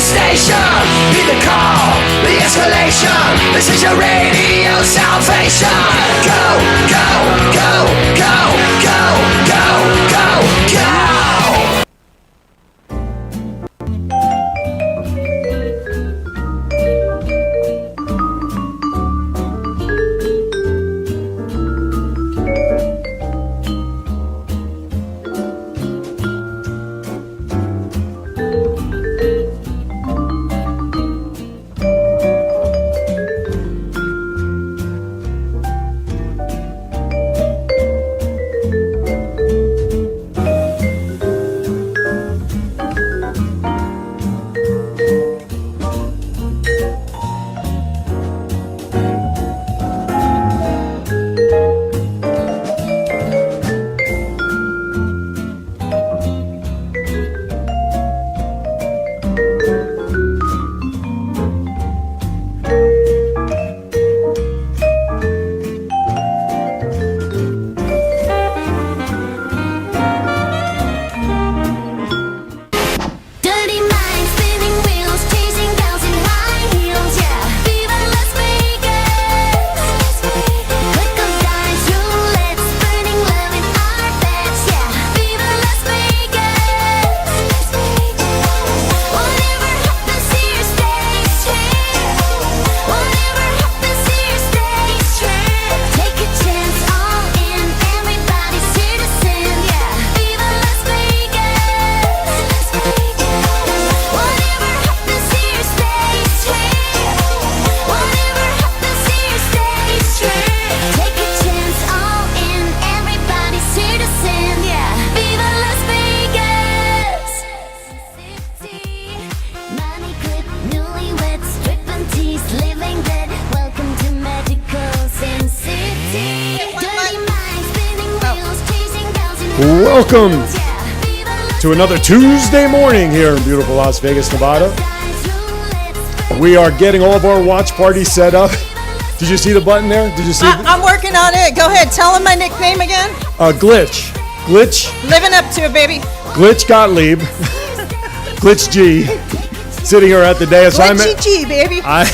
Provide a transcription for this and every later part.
station. Heed the call, the escalation. This is your radio salvation. Go, go, go, go, go, go, go, go. Welcome to another Tuesday morning here in beautiful Las Vegas, Nevada. We are getting all of our watch parties set up. Did you see the button there? Did you see? I'm working on it. Go ahead. Tell them my nickname again. Glitch. Living up to it, baby. Glitch Gottlieb. Glitch G. Sitting here at the dais. Glitchy G, baby. I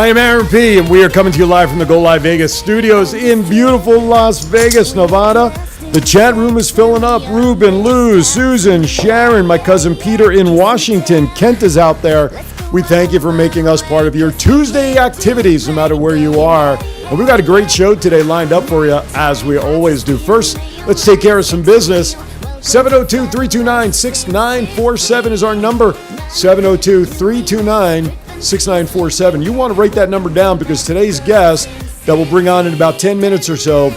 am Aaron P., and we are coming to you live from the Go Live Vegas studios in beautiful Las Vegas, Nevada. The chat room is filling up. Ruben, Lou, Susan, Sharon, my cousin Peter in Washington. Kent is out there. We thank you for making us part of your Tuesday activities, no matter where you are. And we've got a great show today lined up for you, as we always do. First, let's take care of some business. 702-329-6947 is our number. 702-329-6947. You want to write that number down because today's guest that we'll bring on in about 10 minutes or so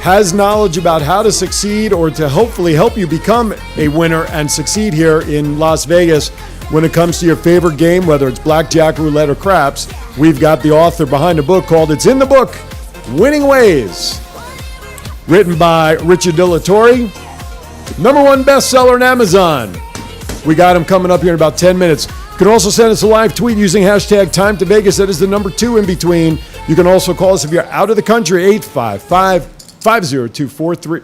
has knowledge about how to succeed or to hopefully help you become a winner and succeed here in Las Vegas when it comes to your favorite game, whether it's blackjack, roulette, or craps. We've got the author behind a book called It's in the Book, Winning Ways, written by Richard De La Torre, #1 bestseller on Amazon. We got him coming up here in about 10 minutes. You can also send us a live tweet using hashtag Time2Vegas. That is the number 2 in between. You can also call us if you're out of the country, 855-502-43.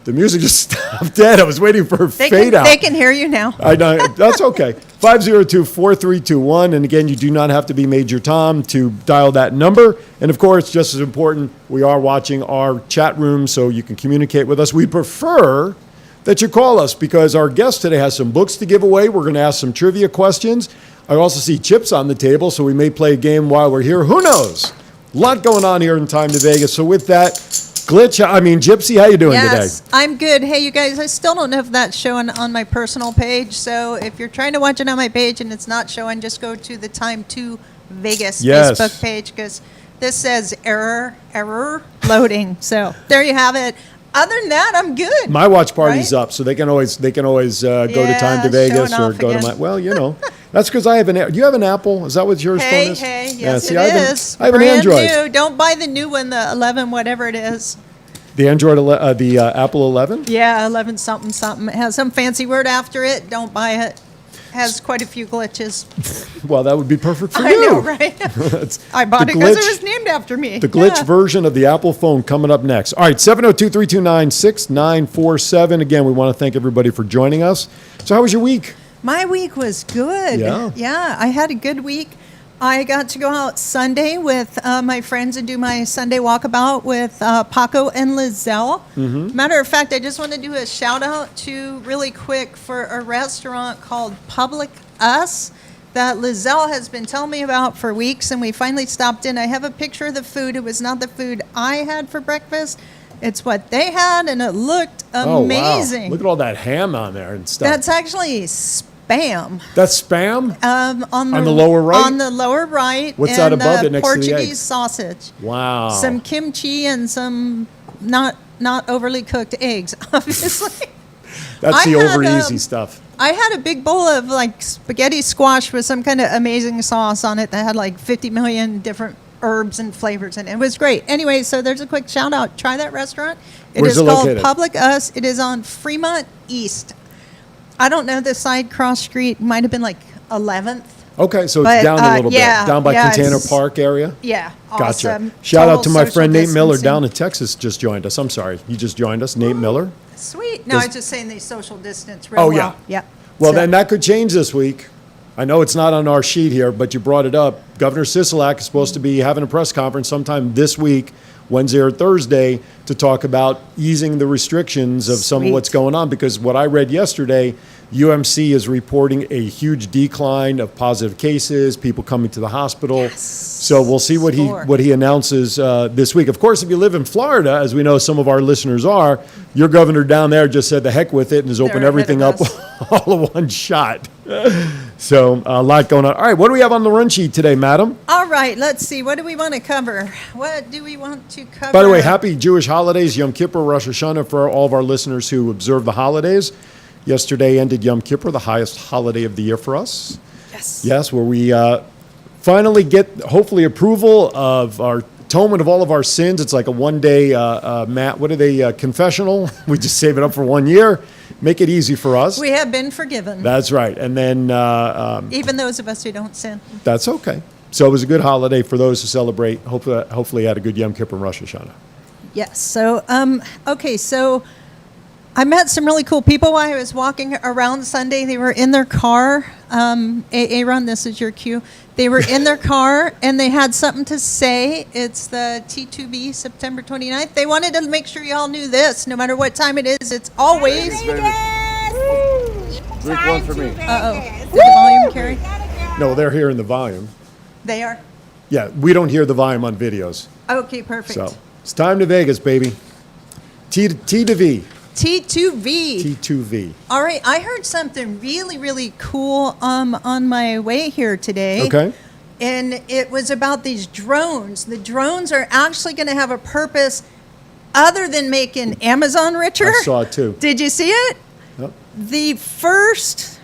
The music just stopped dead. I was waiting for a fade out. They can hear you now. I know. That's okay. 502-4321. And again, you do not have to be Major Tom to dial that number. And of course, just as important, we are watching our chat room so you can communicate with us. We prefer that you call us because our guest today has some books to give away. We're going to ask some trivia questions. I also see chips on the table, so we may play a game while we're here. Who knows? A lot going on here in Time2Vegas. So with that, Gypsy, how you doing today? Yes, I'm good. Hey, you guys, I still don't know if that's showing on my personal page. So if you're trying to watch it on my page and it's not showing, just go to the Time2Vegas Facebook page because this says error loading. So there you have it. Other than that, I'm good. My watch party's up, so they can always go to Time2Vegas or go to my. Well, you know, that's because I have an. Do you have an Apple? Is that what yours phone is? Yes, it is. I have an Android. New. Don't buy the new one, the 11, whatever it is. The Android, the Apple 11. Yeah, 11 something. It has some fancy word after it. Don't buy it. Has quite a few glitches. Well, that would be perfect for you. I know, right? I bought it because it was named after me. The glitch version of the Apple phone coming up next. All right, 702-329-6947. Again, we want to thank everybody for joining us. So how was your week? My week was good. Yeah, I had a good week. I got to go out Sunday with my friends and do my Sunday walkabout with Paco and Lizelle. Matter of fact, I just want to do a shout out to really quick for a restaurant called Public Us that Lizelle has been telling me about for weeks, and we finally stopped in. I have a picture of the food. It was not the food I had for breakfast. It's what they had, and it looked amazing. Oh, wow. Look at all that ham on there and stuff. That's actually spam. That's spam? On the lower right? On the lower right. What's that above it next to the eggs? Portuguese sausage. Wow. Some kimchi and some not overly cooked eggs, obviously. That's the over easy stuff. I had a big bowl of like spaghetti squash with some kind of amazing sauce on it that had like 50 million different herbs and flavors in it. It was great. Anyway, so there's a quick shout out. Try that restaurant. Where's it is called located? Public Us. It is on Fremont East. I don't know the side cross street. Might have been like 11th. Okay, so it's down a little bit. Down by Container Park area? Yeah. Gotcha. Awesome. Shout out to my Total friend Nate social Miller distancing. down in Texas just joined us. I'm sorry. He just joined us. Nate Miller. Sweet. No, Does- I'm just saying they social distance real Oh, well. yeah. Yeah. Well, So- then that could change this week. I know it's not on our sheet here, but you brought it up. Governor Sisolak is supposed to be having a press conference sometime this week, Wednesday or Thursday, to talk about easing the restrictions of some of Sweet. what's going on. Because what I read yesterday, UMC is reporting a huge decline of positive cases, people coming to the hospital. So we'll see what he announces this week. Of course, if you live in Florida, as we know some of our listeners are, your governor down there just said the heck with it and has opened They're ahead everything of up us. all in one shot. So a lot going on. All right, what do we have on the run sheet today, madam? All right, let's see. What do we want to cover? What do we want to cover? By the way, happy Jewish holidays, Yom Kippur, Rosh Hashanah, for all of our listeners who observe the holidays. Yesterday ended Yom Kippur, the highest holiday of the year for us. Yes. Yes, where we finally get, hopefully, approval of our atonement of all of our sins. It's like a one-day, confessional. We just save it up for 1 year. Make it easy for us. We have been forgiven. That's right. And then Even those of us who don't sin. that's okay. So it was a good holiday for those who celebrate. Hopefully had a good Yom Kippur and Rosh Hashanah. Yes. So, okay. So I met some really cool people while I was walking around Sunday. They were in their car. Aaron, this is your cue. They were in their car and they had something to say. It's the T2V, September 29th. They wanted to make sure y'all knew this. No matter what time it is, it's always. Drink one for me. Did the volume carry? No, they're hearing the volume. They are. Yeah, we don't hear the volume on videos. Okay, perfect. So it's time to Vegas, baby. T to V. T2V. T2V. All right, I heard something really, really cool on my way here today. Okay. And it was about these drones. The drones are actually going to have a purpose other than making Amazon richer. I saw it too. Did you see it? Yep. The first,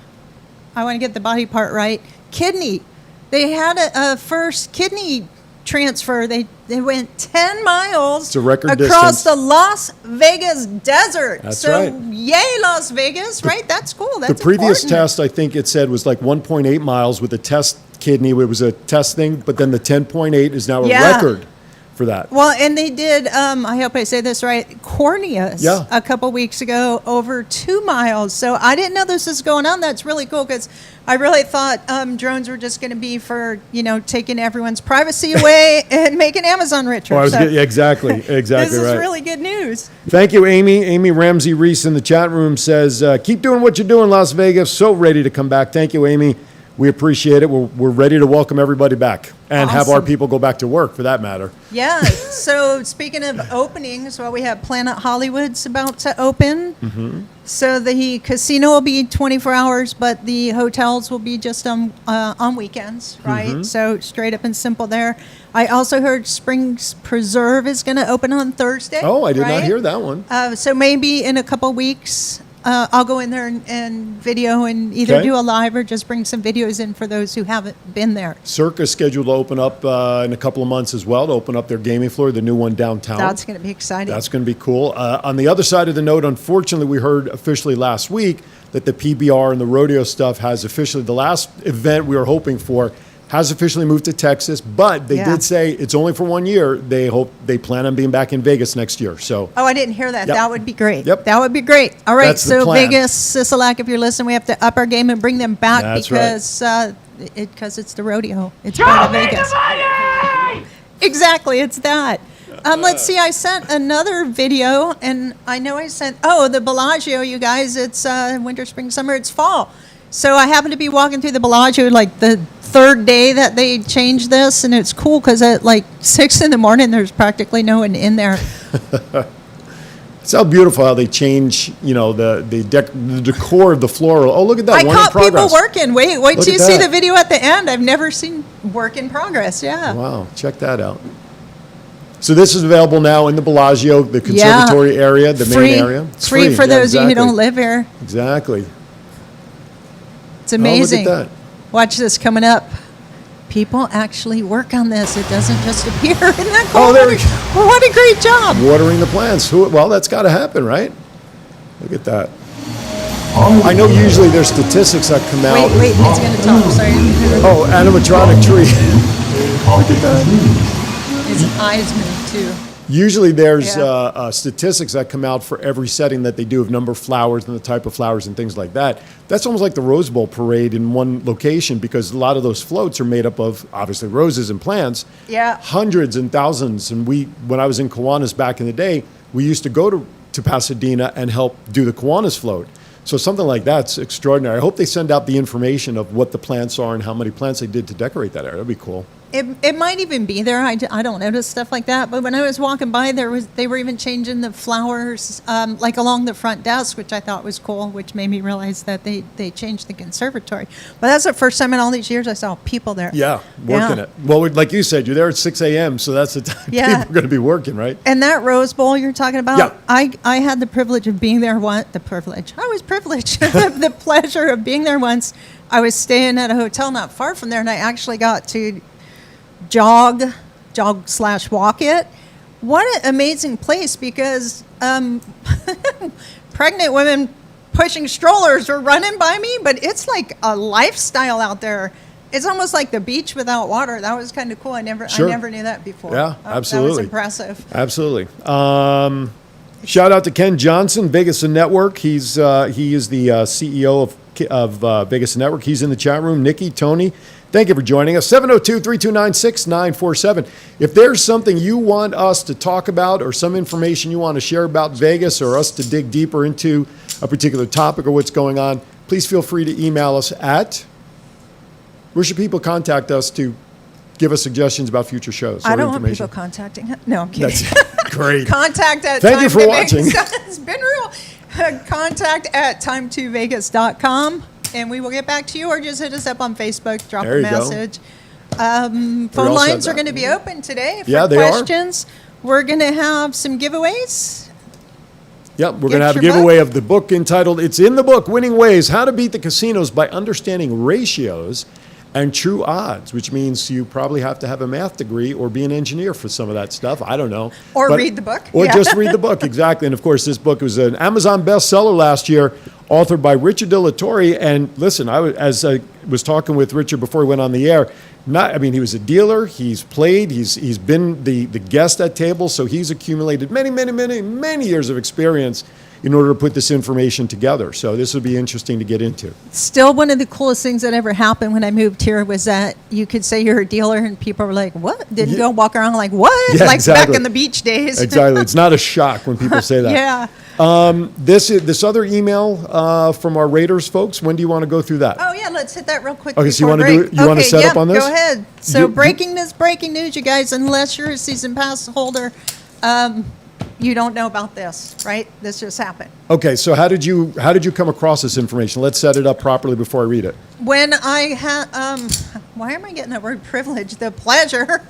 I want to get the body part right, kidney. They had a first kidney transfer. They went 10 miles It's a record across distance. the Las Vegas desert. That's so right. yay, Las Vegas, right? That's cool. That's The previous important. test, I think it said, was like 1.8 miles with a test kidney. It was a test thing, but then the 10.8 is now a Yeah. record for that. Well, and they did, I hope I say this right, corneas Yeah. a couple weeks ago over 2 miles. So I didn't know this was going on. That's really cool because I really thought drones were just going to be for, taking everyone's privacy away and making Amazon richer. Oh, So exactly this right. is really good news. Thank you, Amy. Amy Ramsey Reese in the chat room says, keep doing what you're doing, Las Vegas. So ready to come back. Thank you, Amy. We appreciate it. We're ready to welcome everybody back and have our Awesome. people go back to work, for that matter. Yeah. So speaking of openings, well, we have Planet Hollywood's about to open. Mm-hmm. So the casino will be 24 hours, but the hotels will be just on weekends, right? Mm-hmm. So straight up and simple there. I also heard Springs Preserve is going to open on Thursday. Oh, I did not right? hear that one. So maybe in a couple weeks, I'll go in there and video and either Okay. do a live or just bring some videos in for those who haven't been there. Circa is scheduled to open up in a couple of months as well, to open up their gaming floor, the new one downtown. That's going to be exciting. That's going to be cool. On the other side of the note, unfortunately, we heard officially last week that the PBR and the rodeo stuff has officially, the last event we were hoping for has officially moved to Texas, but they did say it's only for 1 year. They plan on being back in Vegas next year. So. Oh, I didn't hear that. Yep. That would be great. Yep. That would be great. All right. That's the So plan. Vegas, Sisolak, if you're listening, we have to up our game and bring them back That's because it's the rodeo. It's part of Vegas. Exactly. It's that. Let's see. I sent another video, and I know I sent. Oh, the Bellagio, you guys. It's winter, spring, summer. It's fall. So I happened to be walking through the Bellagio like the third day that they changed this, and it's cool because at like 6 a.m, there's practically no one in there. It's how beautiful how they change, the decor of the floor. Oh, look at that. I one caught in progress. people working. Wait Look till you at see that. the video at the end. I've never seen work in progress. Yeah. Wow, check that out. So this is available now in the Bellagio, the conservatory area, the main area. It's free for Yeah, those of you who exactly. don't live here. Exactly. It's amazing. Oh, look at that. Watch this coming up. People actually work on this. It doesn't just appear. Isn't that cool? Oh, there we Well, what a great job. Watering the plants. Well, that's got to happen, right? Look at that. I know usually there's statistics that come out. Wait, it's going to talk. Sorry. Oh, animatronic tree. Look at that. His eyes move too. Usually there's statistics that come out for every setting that they do of number of flowers and the type of flowers and things like that. That's almost like the Rose Bowl parade in one location because a lot of those floats are made up of obviously roses and plants. Yeah. Hundreds and thousands. And when I was in Kiwanis back in the day, we used to go to Pasadena and help do the Kiwanis float. So something like that's extraordinary. I hope they send out the information of what the plants are and how many plants they did to decorate that area. That'd be cool. It might even be there. I don't notice stuff like that. But when I was walking by, they were even changing the flowers like along the front desk, which I thought was cool, which made me realize that they changed the conservatory. But that's the first time in all these years I saw people there. Yeah, working it. Well, like you said, you're there at 6 a.m., so that's the time people are going to be working, right? And that Rose Bowl you're talking about, Yeah. I had the privilege of being there once. I was privileged. The pleasure of being there once. I was staying at a hotel not far from there, and I actually got to jog/walk it. What an amazing place because pregnant women pushing strollers were running by me, but it's like a lifestyle out there. It's almost like the beach without water. That was kind of cool. I never knew that before. Yeah, absolutely. That was impressive. Absolutely. Shout out to Ken Johnson, Vegas and Network. He is the CEO of Vegas and Network. He's in the chat room. Nikki, Tony, thank you for joining us. 702-329-6947. If there's something you want us to talk about or some information you want to share about Vegas or us to dig deeper into a particular topic or what's going on, please feel free to email us at, where should people contact us to give us suggestions about future shows? I or don't want information? people contacting. No, I'm kidding. That's great. Contact at Thank you for watching. It's been real. Contact at time2vegas.com, and we will get back to you, or just hit us up on Facebook, drop There a you go. message. all Phone set lines are that. going to be open today for Yeah, they are. questions. We're going to have some giveaways. Yep, we're Get going to have a your giveaway of the book entitled, it's in the book, Winning Ways, How to Beat the Casinos by Understanding Ratios and True Odds, which means you probably have to have a math degree or be an engineer for some of that stuff. I don't know. Or read the book. Or Yeah. just read the book, exactly. And of course, this book was an Amazon bestseller last year, authored by Richard De La Torre. And listen, as I was talking with Richard before he went on the air, he was a dealer. He's played. He's been the guest at tables. So he's accumulated many years of experience in order to put this information together. So this would be interesting to get into. Still, one of the coolest things that ever happened when I moved here was that you could say you're a dealer and people were like, what? Didn't go walk around like, what? Yeah, like exactly. back in the beach days. Exactly. It's not a shock when people say that. Yeah. This other email from our Raiders folks, when do you want to go through that? Oh, yeah, let's hit that real quick. Okay, so you before wanna do break. it- you wanna Okay, set up on this? Go ahead. So You- breaking news, you guys, unless you're a season pass holder, you don't know about this, right? This just happened. Okay, so how did you come across this information? Let's set it up properly before I read it. When I had, why am I getting that word privilege? The pleasure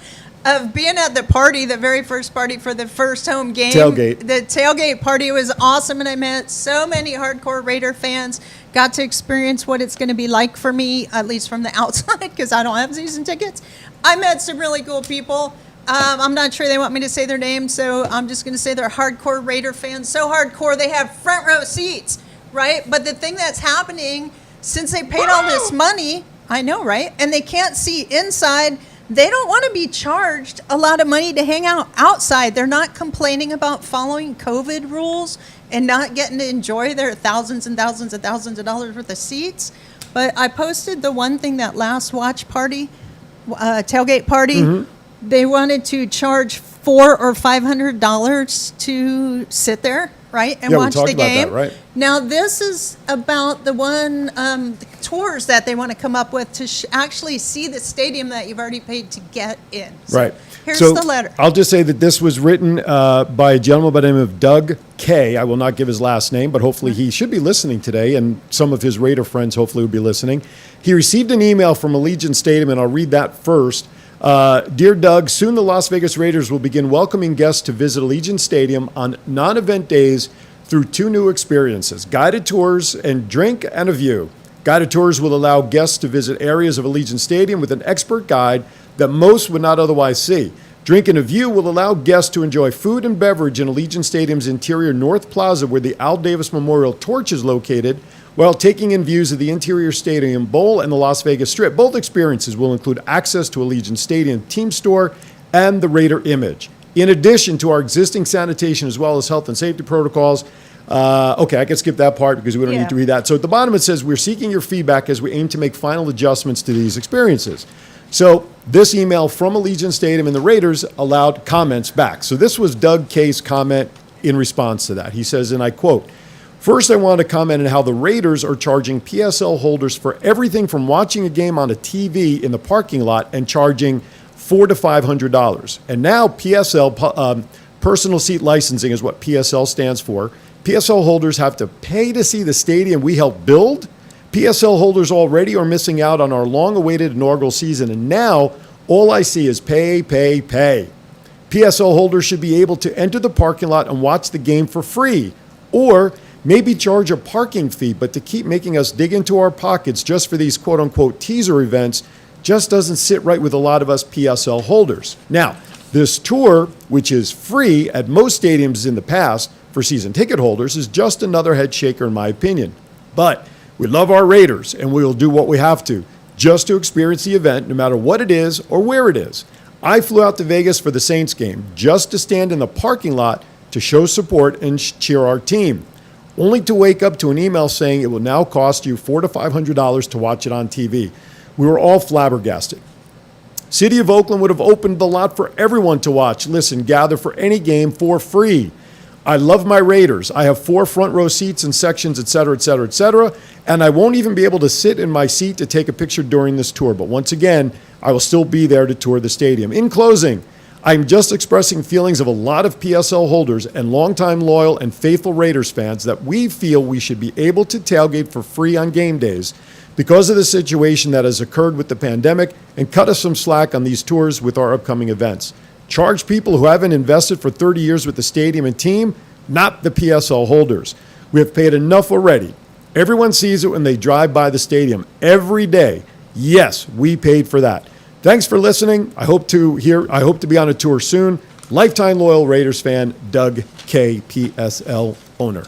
of being at the party, the very first party for the first home game. Tailgate. The tailgate party was awesome, and I met so many hardcore Raider fans. Got to experience what it's going to be like for me, at least from the outside, because I don't have season tickets. I met some really cool people. I'm not sure they want me to say their names, so I'm just going to say they're hardcore Raider fans. So hardcore, they have front row seats, right? But the thing that's happening, since they paid all this money, I know, right? And they can't see inside. They don't want to be charged a lot of money to hang out outside. They're not complaining about following COVID rules and not getting to enjoy their thousands and thousands and thousands of dollars worth of seats. But I posted the one thing, that last watch party, tailgate party, they wanted to charge $400 or $500 to sit there, right, and watch the game. About that, right? Now this is about the one the tours that they want to come up with to actually see the stadium that you've already paid to get in. So Right. Here's So the letter. I'll just say that this was written by a gentleman by the name of Doug K. I will not give his last name, but hopefully he should be listening today, and some of his Raider friends hopefully will be listening. He received an email from Allegiant Stadium, and I'll read that first. Dear Doug, soon the Las Vegas Raiders will begin welcoming guests to visit Allegiant Stadium on non-event days through 2 new experiences, guided tours and drink and a view. Guided tours will allow guests to visit areas of Allegiant Stadium with an expert guide that most would not otherwise see. Drink and a View will allow guests to enjoy food and beverage in Allegiant Stadium's interior North Plaza, where the Al Davis Memorial Torch is located, while taking in views of the interior Stadium Bowl and the Las Vegas Strip. Both experiences will include access to Allegiant Stadium team store and the Raider image. In addition to our existing sanitation as well as health and safety protocols, okay, I can skip that part because we don't need to read that. So at the bottom it says, we're seeking your feedback as we aim to make final adjustments to these experiences. So this email from Allegiant Stadium and the Raiders allowed comments back. So this was Doug K's comment in response to that. He says, and I quote, "First, I want to comment on how the Raiders are charging PSL holders for everything from watching a game on a TV in the parking lot and charging $400 to $500. And now PSL, personal seat licensing is what PSL stands for. PSL holders have to pay to see the stadium we helped build. PSL holders already are missing out on our long-awaited inaugural season, and now all I see is pay, pay, pay. PSL holders should be able to enter the parking lot and watch the game for free, or maybe charge a parking fee, but to keep making us dig into our pockets just for these quote-unquote teaser events just doesn't sit right with a lot of us PSL holders. Now, this tour, which is free at most stadiums in the past for season ticket holders, is just another head shaker in my opinion. But we love our Raiders, and we will do what we have to just to experience the event, no matter what it is or where it is. I flew out to Vegas for the Saints game just to stand in the parking lot to show support and cheer our team, only to wake up to an email saying it will now cost you $400 to $500 to watch it on TV. We were all flabbergasted. City of Oakland would have opened the lot for everyone to watch, listen, gather for any game for free. I love my Raiders. I have 4 front row seats and sections, et cetera, et cetera, et cetera, and I won't even be able to sit in my seat to take a picture during this tour. But once again, I will still be there to tour the stadium. In closing, I'm just expressing feelings of a lot of PSL holders and longtime loyal and faithful Raiders fans that we feel we should be able to tailgate for free on game days because of the situation that has occurred with the pandemic, and cut us some slack on these tours with our upcoming events. Charge people who haven't invested for 30 years with the stadium and team, not the PSL holders. We have paid enough already. Everyone sees it when they drive by the stadium every day. Yes, we paid for that. Thanks for listening. I hope to be on a tour soon. Lifetime loyal Raiders fan, Doug K, PSL owner.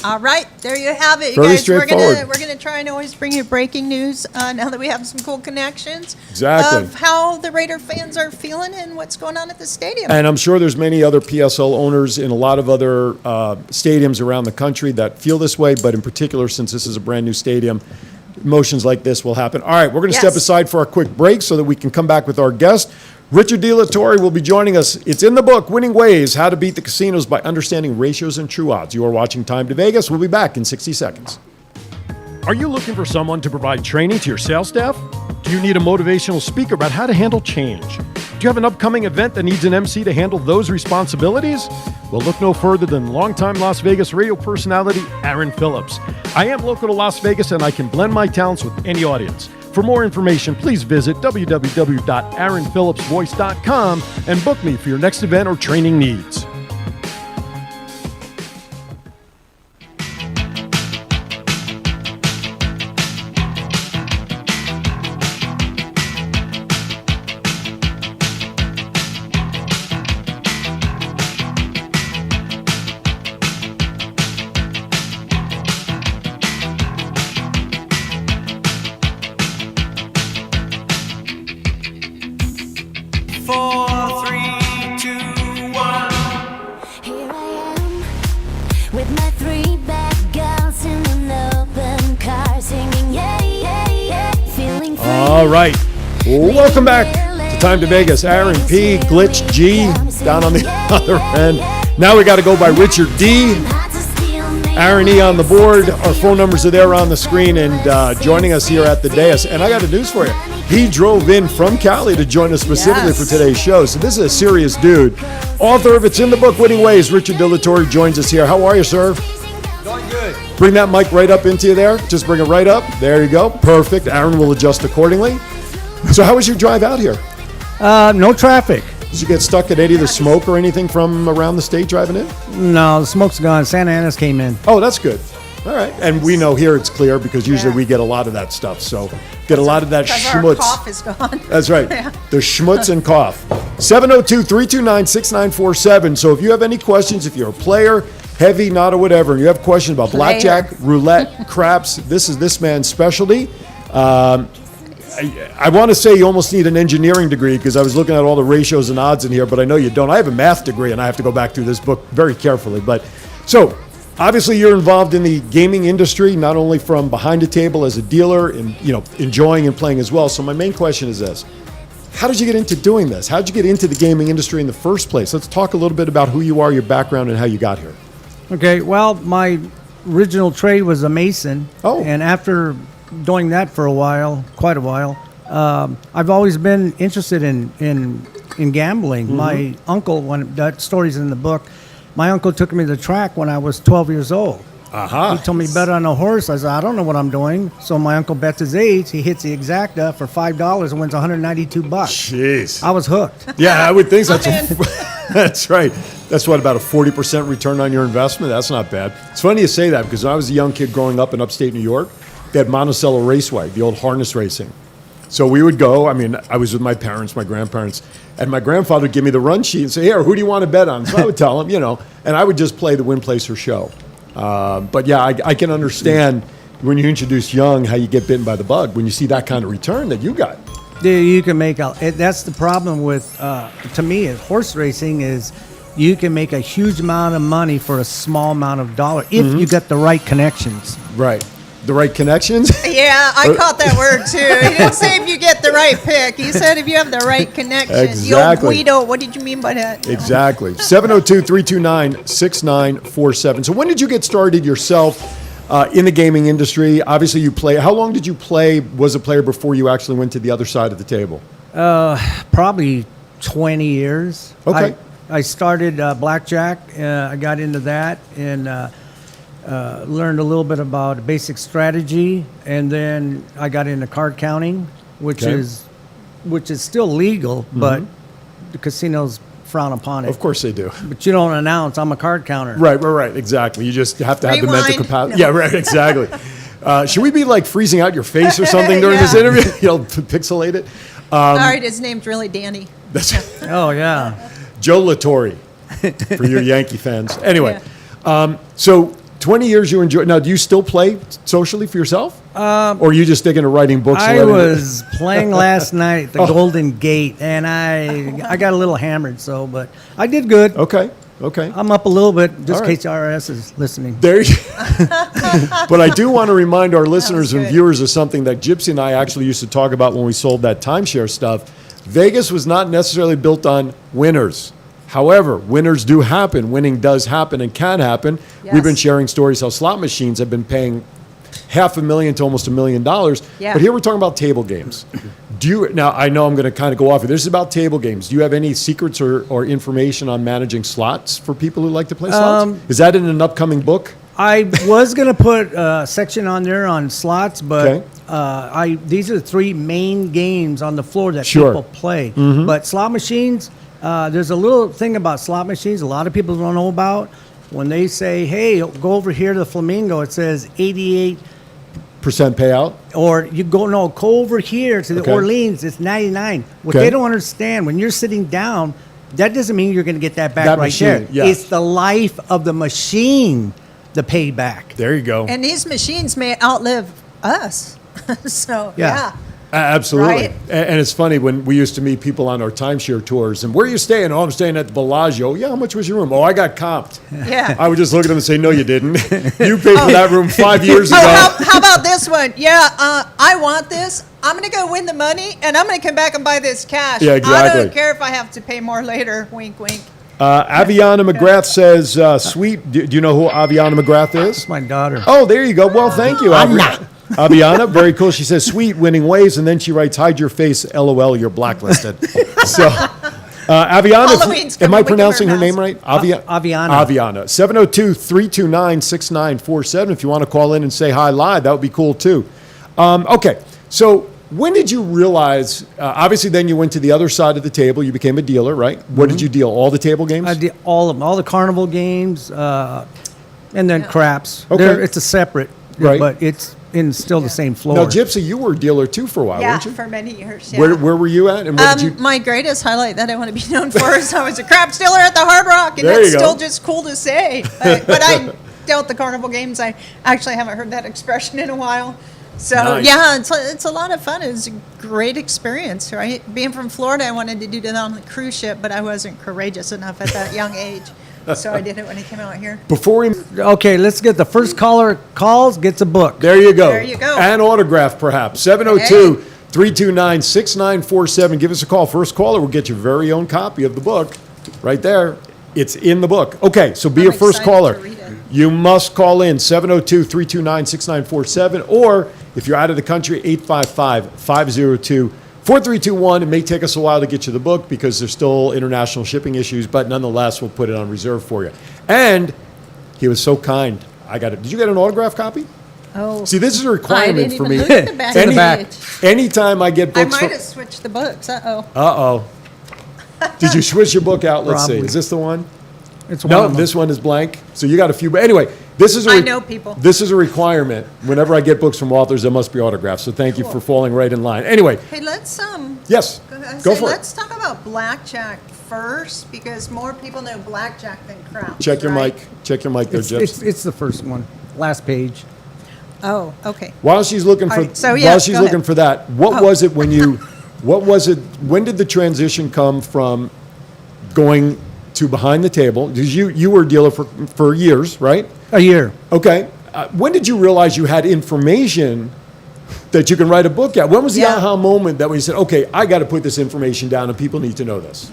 All right, there you have it, you Very guys. straightforward. We're gonna try and always bring you breaking news now that we have some cool connections Exactly. of how the Raider fans are feeling and what's going on at the stadium. And I'm sure there's many other PSL owners in a lot of other stadiums around the country that feel this way, but in particular, since this is a brand new stadium, motions like this will happen. All right, we're going to step aside for a quick break so that we can come back with our guest. Richard De La Torre will be joining us. It's in the book, Winning Ways, How to Beat the Casinos by Understanding Ratios and True Odds. You are watching Time to Vegas. We'll be back in 60 seconds. Are you looking for someone to provide training to your sales staff? Do you need a motivational speaker about how to handle change? Do you have an upcoming event that needs an MC to handle those responsibilities? Well, look no further than longtime Las Vegas radio personality, Aaron Phillips. I am local to Las Vegas, and I can blend my talents with any audience. For more information, please visit www.aaronphillipsvoice.com and book me for your next event or training needs. All right. Welcome back to Time to Vegas. Aaron P, Glitch G, down on the other end. Now we got to go by Richard D. Aaron E on the board. Our phone numbers are there on the screen, and joining us here at the dais. And I got a news for you. He drove in from Cali to join us specifically for today's show. So this is a serious dude. Author of It's in the Book, Winning Ways, Richard De La Torre joins us here. How are you, sir? Doing good. Bring that mic right up into you there. Just bring it right up. There you go. Perfect. Aaron will adjust accordingly. So how was your drive out here? No traffic. Did you get stuck at any of the smoke or anything from around the state driving in? No, the smoke's gone. Santa Ana's came in. Oh, that's good. All right. And we know here it's clear because usually we get a lot of that stuff. So get a lot of that Our schmutz. cough is gone. That's right. Yeah. The schmutz and cough. 702-329-6947. So if you have any questions, if you're a player, heavy, not, or whatever, and you have questions about blackjack, roulette, craps, this is this man's specialty. I want to say you almost need an engineering degree because I was looking at all the ratios and odds in here, but I know you don't. I have a math degree, and I have to go back through this book very carefully. But so obviously you're involved in the gaming industry, not only from behind the table as a dealer and enjoying and playing as well. So my main question is this. How did you get into doing this? How did you get into the gaming industry in the first place? Let's talk a little bit about who you are, your background, and how you got here. Okay, well, my original trade was a mason. Oh. And after doing that for quite a while, I've always been interested in gambling. Mm-hmm. My uncle, that story's in the book, my uncle took me to the track when I was 12 years old. Aha. He told me bet on a horse. I said, I don't know what I'm doing. So my uncle bets his age. He hits the exacta for $5 and wins $192. Jeez. I was hooked. Yeah, I would think so. I'm in. That's right. That's what, about a 40% return on your investment? That's not bad. It's funny you say that because when I was a young kid growing up in upstate New York, they had Monticello Raceway, the old harness racing. So we would go. I mean, I was with my parents, my grandparents, and my grandfather would give me the run sheet and say, here, who do you want to bet on? So I would tell him, and I would just play the win, place, or show. But yeah, I can understand when you introduce young how you get bitten by the bug when you see that kind of return that you got. You can make that's the problem with, to me, horse racing is you can make a huge amount of money for a small amount of dollar if you get the right connections. Right. The right connections? Yeah, I caught that word too. He didn't say if you get the right pick. He said if you have the right connection. Exactly. Yo, Guido, what did you mean by that? Exactly. 702-329-6947. So when did you get started yourself in the gaming industry? Obviously you play. How long did you play, was a player before you actually went to the other side of the table? Probably 20 years. Okay. I started blackjack. I got into that and learned a little bit about basic strategy, and then I got into card counting, which is still legal, but the casinos frown upon it. Of course they do. But you don't announce I'm a card counter. Right. Exactly. You just have to have the mental Rewind. capacity. No. Yeah, right. Exactly. Should we be like freezing out your face or something during this interview? Pixelate it. All right, his name's really Danny. That's Oh yeah. Joe La Torre for your Yankee fans. Anyway, so 20 years you enjoy. Now, do you still play socially for yourself? Or are you just sticking to writing books? I was playing last night at the Golden Gate, and I got a little hammered, but I did good. Okay. I'm up a little bit, just All in right. case RS is listening. There you But I do want to remind our listeners and good. viewers of something that Gypsy and I actually used to talk about when we sold that timeshare stuff. Vegas was not necessarily built on winners. However, winners do happen. Winning does happen and can happen. Yes. We've been sharing stories how slot machines have been paying $500,000 to almost $1 million. Yeah. But here we're talking about table games. Now, I know I'm going to kind of go off. This is about table games. Do you have any secrets or information on managing slots for people who like to play slots? Is that in an upcoming book? I was going to put a section on there on slots, but Okay. these are the three main games on the floor that Sure. people play. But slot machines, there's a little thing about slot machines a lot of people don't know about. When they say, hey, go over here to the Flamingo, it says 88, Percent payout? or go over here to the Okay. Orleans, it's 99. What Okay. they don't understand, when you're sitting down, that doesn't mean you're going to get that back That right machine, there. yeah. It's the life of the machine, the payback. There you go. And these machines may outlive us. So, Yeah. yeah. Absolutely. Right? And it's funny when we used to meet people on our timeshare tours and where are you staying? Oh, I'm staying at the Bellagio. Yeah, how much was your room? Oh, I got comped. Yeah. I would just look at them and say, no, you didn't. You paid for that room 5 years Oh, ago. how about this one? Yeah, I want this. I'm going to go win the money, and I'm going to come back and buy this cash. Yeah, exactly. I don't care if I have to pay more later. Wink, wink. Aviana McGrath says, sweet. Do you know who Aviana McGrath is? My daughter. Oh, there you go. Well, thank you, Aviana. Very cool. She says, sweet, winning ways. And then she writes, hide your face, LOL, you're blacklisted. So, Aviana, am I pronouncing her name right? Aviana. Aviana. 702-329-6947. If you want to call in and say hi live, that would be cool too. Okay, so when did you realize, obviously then you went to the other side of the table, you became a dealer, right? What did you deal? All the table games? I did all of them, all the carnival games, and then craps. Okay. It's a separate, Right. but it's in still the same floor. Now, Gypsy, you were a dealer too for a while, Yeah, weren't you? for many years. Yeah. Where were you at? And what did you? My greatest highlight that I want to be known for is I was a craps dealer at the Hard Rock, and There that's you go. still just cool to say. But I dealt the carnival games. I actually haven't heard that expression in a while. So, Nice. yeah, it's a lot of fun. It was a great experience, right? Being from Florida, I wanted to do that on the cruise ship, but I wasn't courageous enough at that young age. So I did it when I came out here. Before we, Okay, let's get the first caller calls, gets a book. there you go. There you go. And autograph, perhaps. 702-329-6947. Give us a call. First caller will get your very own copy of the book right there. It's in the book. Okay, so be I'm a first excited caller. to read it. You must call in 702-329-6947, or if you're out of the country, 855-502-4321. It may take us a while to get you the book because there's still international shipping issues, but nonetheless, we'll put it on reserve for you. And he was so kind. I got it. Did you get an autograph copy? Oh, See, this is a I requirement didn't for even me. look at the back. in of the back. page. Anytime I get I books might have switched the books. Uh-oh. Uh-oh. Did you switch your book out? Let's see. Probably. Is this the one? It's one No, of them. this one is blank. So you got a few. But anyway, this is a I know people. This is a requirement. Whenever I get books from authors, there must be autographs. So thank you for falling right in line. Anyway, Hey, let's yes, go for it. let's talk about blackjack first because more people know blackjack than craps. Check your right? mic. Check your mic there, Jeff. It's the first one, last page. Oh, okay. While she's looking for All right, so yeah, while she's go looking ahead. for that, what Oh. was it when you? What was it? When did the transition come from going to behind the table? Because you were a dealer for years, right? A year. Okay. When did you realize you had information that you can write a book at? When was the Yeah. aha moment that when you said, okay, I got to put this information down and people need to know this?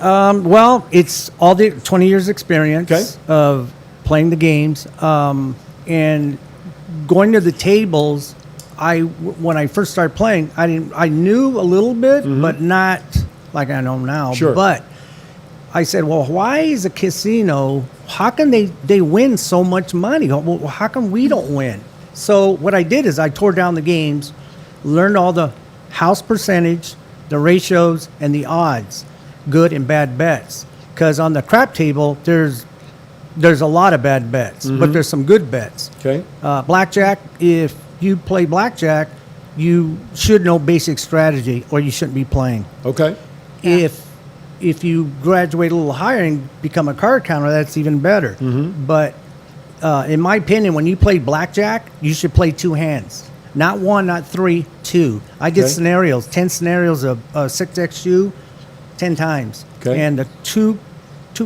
Well, it's all the 20 years experience Okay. of playing the games and going to the tables. When I first started playing, I knew a little bit, but not like I know now. Mm-hmm. Sure. But I said, well, why is a casino? How can they win so much money? Well, how come we don't win? So what I did is I tore down the games, learned all the house percentage, the ratios, and the odds, good and bad bets. Because on the crap table, there's a lot of bad bets, but there's some good bets. Okay. Blackjack, if you play blackjack, you should know basic strategy or you shouldn't be playing. Okay. If you graduate a little higher and become a card counter, that's even better. But in my opinion, when you play blackjack, you should play two hands. Not one, not three, two. I did Okay. scenarios, 10 scenarios of 6XU, 10 times. Okay. And the two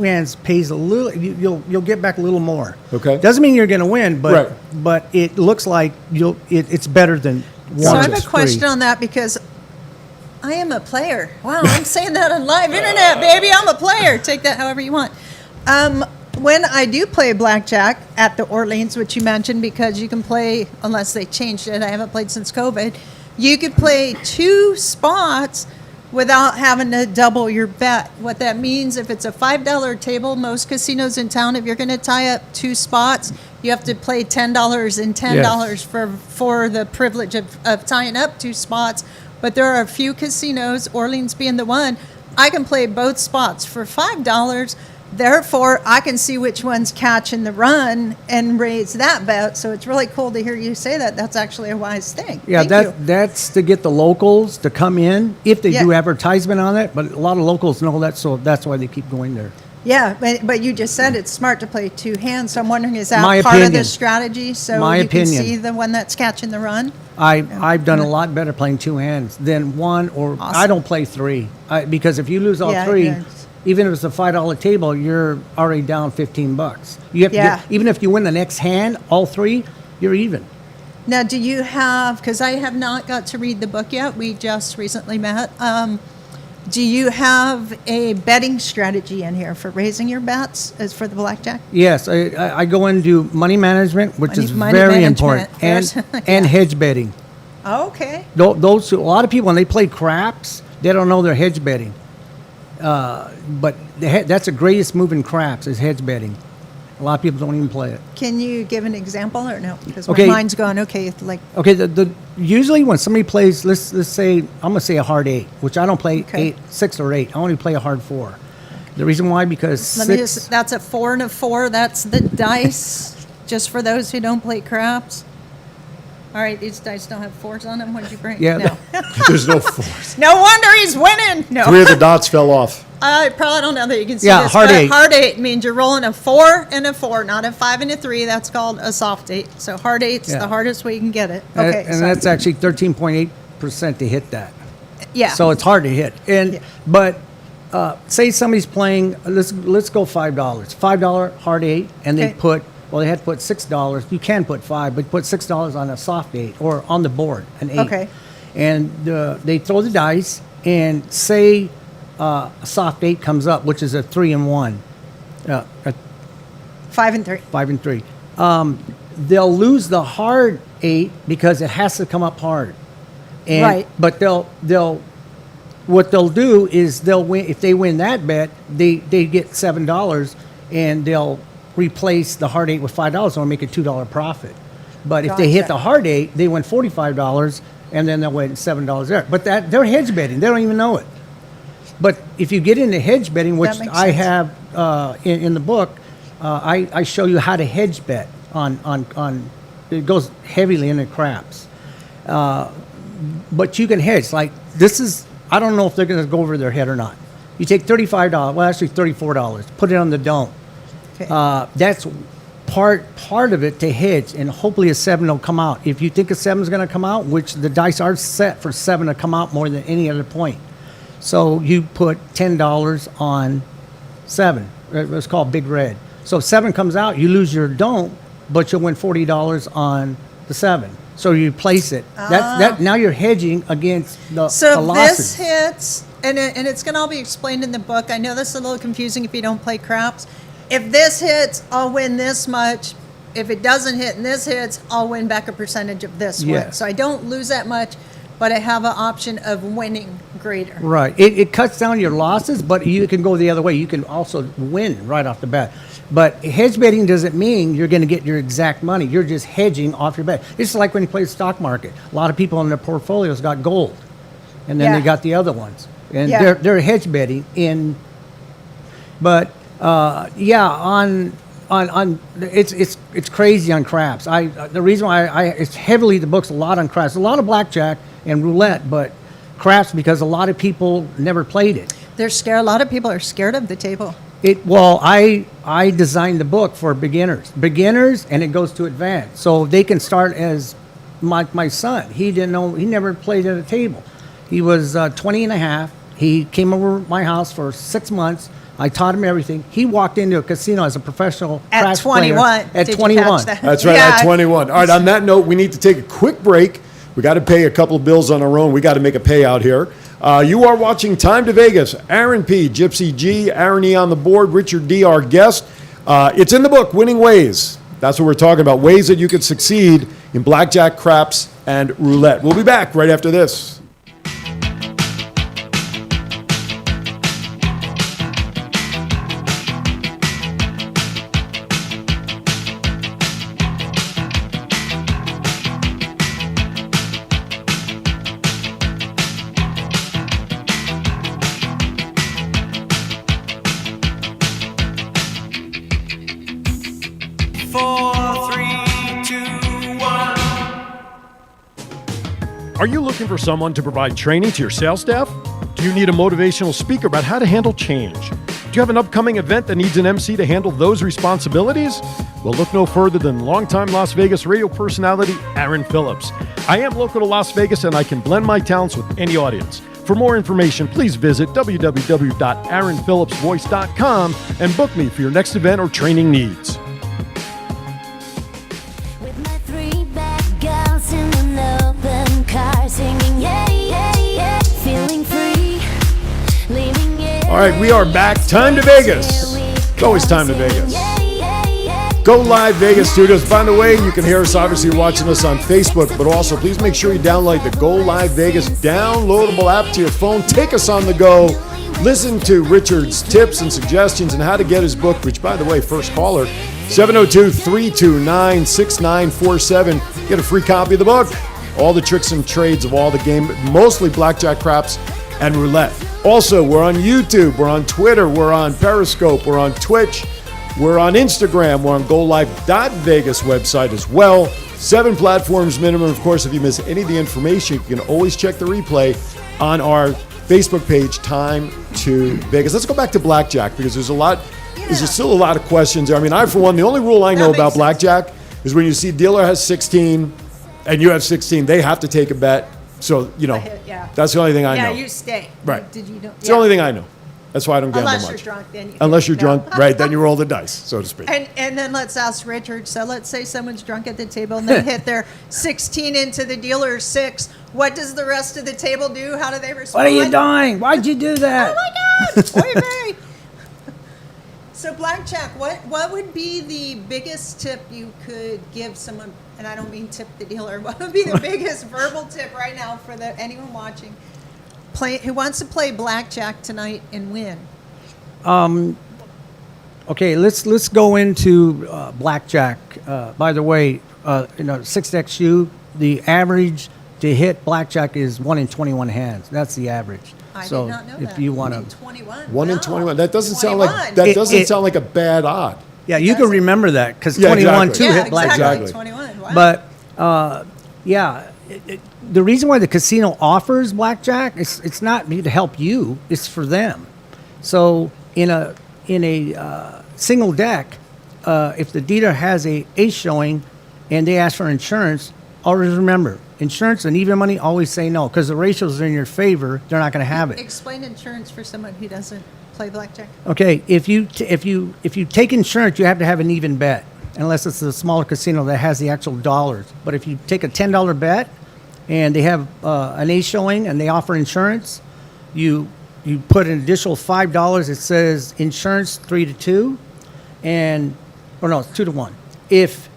hands pays a little, you'll get back a little more. Okay. Doesn't mean you're going to win, Right. but it looks like it's better than one. So I have that's a question free. on that because I am a player. Wow, I'm saying that on live internet, baby. I'm a player. Take that however you want. When I do play blackjack at the Orleans, which you mentioned, because you can play, unless they changed it, I haven't played since COVID, you could play two spots without having to double your bet. What that means, if it's a $5 table, most casinos in town, if you're going to tie up two spots, you have to play $10 and $10 for the privilege of tying up two spots. But there are a few casinos, Orleans being the one, I can play both spots for $5. Therefore, I can see which one's catching the run and raise that bet. So it's really cool to hear you say that. That's actually a wise thing. Yeah, Thank you. that's to get the locals to come in if they do Yeah. advertisement on it. But a lot of locals know that, so that's why they keep going there. Yeah, but you just said it's smart to play two hands. So I'm wondering, is that My part of the opinion. strategy? So My you opinion. can see the one that's catching the run? I've done a lot better playing two hands than one, or I Awesome. don't play three because if you lose all Yeah, three, yeah. even if it's a $5 table, you're already down $15. You have to Yeah. even if you win the next hand, all three, you're even. Now, do you have, because I have not got to read the book yet, we just recently met, do you have a betting strategy in here for raising your bets as for the blackjack? Yes, I go into money management, which is Money very management. important, and hedge betting. Okay. Those a lot of people when they play craps, they don't know they're hedge betting. But that's the greatest move in craps is hedge betting. A lot of people don't even play it. Can you give an example or no? Because Okay. my mind's going, okay, like, Okay, usually when somebody plays, let's say I'm gonna say a hard 8, which I don't play Okay. 6 or 8. I only play a hard 4. The reason why because let me just, that's a 4 and a 4. That's the dice, just for those who don't play craps. All right, these dice don't have 4s on them. What did you bring? Yeah. No. There's no force. No wonder he's winning. No. 3 of the dots fell off. I probably don't know that you can see Yeah, this, hard but 8. hard 8 means you're rolling a 4 and a 4, not a 5 and a 3. That's called a soft 8. So hard 8's Yeah. the hardest way you can get it. Okay, and so, that's actually 13.8% to hit that. yeah. So it's hard to hit. And Yeah. but say somebody's playing. Let's go $5. $5 hard 8, and they Okay. they had to put $6. You can put 5, but put $6 on a soft 8 or on the board an 8. Okay. And they throw the dice, and say a soft 8 comes up, which is a 3 and 1, a 5 and 3. 5 and 3. They'll lose the hard 8 because it has to come up hard. And, Right. But what they'll do is they'll win. If they win that bet, they get $7, and they'll replace the hard 8 with $5 and make a $2 profit. But if they hit Gotcha. the hard 8, they win $45, and then they'll win $7 there. But they're hedge betting. They don't even know it. But if you get into hedge betting, which That makes I sense. have in the book, I show you how to hedge bet on it goes heavily into craps. But you can hedge. Like this is, I don't know if they're going to go over their head or not. You take $35, well actually $34, put it on the don't. Okay. That's part of it to hedge, and hopefully a 7 will come out. If you think a 7 is going to come out, which the dice are set for 7 to come out more than any other point. So you put $10 on 7. It's called Big Red. So if 7 comes out, you lose your don't, but you'll win $40 on the 7. So you place it. That now you're hedging against the So if losses. this hits, and it's going to all be explained in the book. I know this is a little confusing if you don't play craps. If this hits, I'll win this much. If it doesn't hit and this hits, I'll win back a percentage of this one. Yes. So I don't lose that much, but I have an option of winning greater. Right. It cuts down your losses, but you can go the other way. You can also win right off the bat. But hedge betting doesn't mean you're going to get your exact money. You're just hedging off your bet. It's like when you play the stock market. A lot of people in their portfolios got gold, and then Yeah. they got the other ones, and Yeah. they're hedge betting in. But on it's crazy on craps. The reason why it's heavily the book's a lot on craps. A lot of blackjack and roulette, but craps because a lot of people never played it. They're scared. A lot of people are scared of the table. I designed the book for beginners, and it goes to advanced, so they can start as my son. He didn't know, he never played at a table. He was 20 and a half. He came over to my house for 6 months. I taught him everything. He walked into a casino as a professional At craps player 21. At Did you 21. catch that? That's right, Yeah. at 21. All right, on that note, we need to take a quick break. We got to pay a couple of bills on our own. We got to make a payout here. You are watching Time to Vegas. Aaron P., Gypsy G., Aaron E. on the board, Richard D., our guest. It's in the book, Winning Ways. That's what we're talking about, ways that you could succeed in blackjack, craps, and roulette. We'll be back right after this. Are you looking for someone to provide training to your sales staff? Do you need a motivational speaker about how to handle change? Do you have an upcoming event that needs an MC to handle those responsibilities? Well, look no further than longtime Las Vegas radio personality Aaron Phillips. I am local to Las Vegas, and I can blend my talents with any audience. For more information, please visit www.aaronphillipsvoice.com and book me for your next event or training needs. With my 3 bad girls All right, we are back. Time to Vegas. It's always time to Vegas. Go Live Vegas Studios. By the way, you can hear us, obviously, watching us on Facebook, but also please make sure you download the Go Live Vegas downloadable app to your phone. Take us on the go. Listen to Richard's tips and suggestions on how to get his book, which, by the way, first caller, 702-329-6947. Get a free copy of the book. All the tricks and trades of all the game, mostly blackjack, craps, and roulette. Also, we're on YouTube, we're on Twitter, we're on Periscope, we're on Twitch, we're on Instagram, we're on GoLive.Vegas website as well. 7 platforms minimum. Of course, if you miss any of the information, you can always check the replay on our Facebook page, Time2Vegas. Let's go back to blackjack because there's still a lot of questions there. I mean, for one, the only rule I know about blackjack is when you see dealer has 16 and you have 16, they have to take a bet. So, that's the only thing I know. Yeah, you stay. Right. It's the only thing I know. That's why I don't gamble Unless much. you're drunk, then you Unless you're drunk, right, then you roll the dice, so to speak. And then let's ask Richard. So let's say someone's drunk at the table and they hit their 16 into the dealer's 6. What does the rest of the table do? How do they respond? What are you doing? Why'd you do that? Oh my God! Oy vey. So blackjack, what would be the biggest tip you could give someone? And I don't mean tip the dealer. What would be the biggest verbal tip right now for anyone watching? Who wants to play blackjack tonight and win? Okay, let's go into blackjack. By the way, 6XU, the average to hit blackjack is 1 in 21 hands. That's the average. I so did not know if that. you want 1 in to, 21. 1 in Wow. 21. That doesn't sound 21. like sound like a bad odd. yeah, you can doesn't- remember that because Yeah, 21 exactly. too Yeah, hit blackjack. exactly. 21. Wow. But the reason why the casino offers blackjack it's not to help you; it's for them. So in a single deck, if the dealer has a ace showing and they ask for insurance, always remember insurance and even money. Always say no because the ratios are in your favor. They're not going to have it. Explain insurance for someone who doesn't play blackjack. Okay, if you take insurance, you have to have an even bet, unless it's a smaller casino that has the actual dollars. But if you take a $10 bet and they have an ace showing and they offer insurance, you put an additional $5. It says insurance 3-2, it's 2-1. If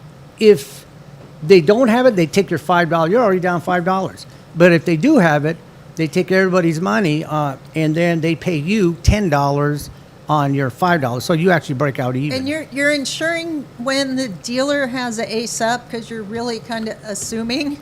they don't have it, they take your $5. You're already down $5. But if they do have it, they take everybody's money and then they pay you $10 on your $5, so you actually break out even. And you're insuring when the dealer has an ace up because you're really kind of assuming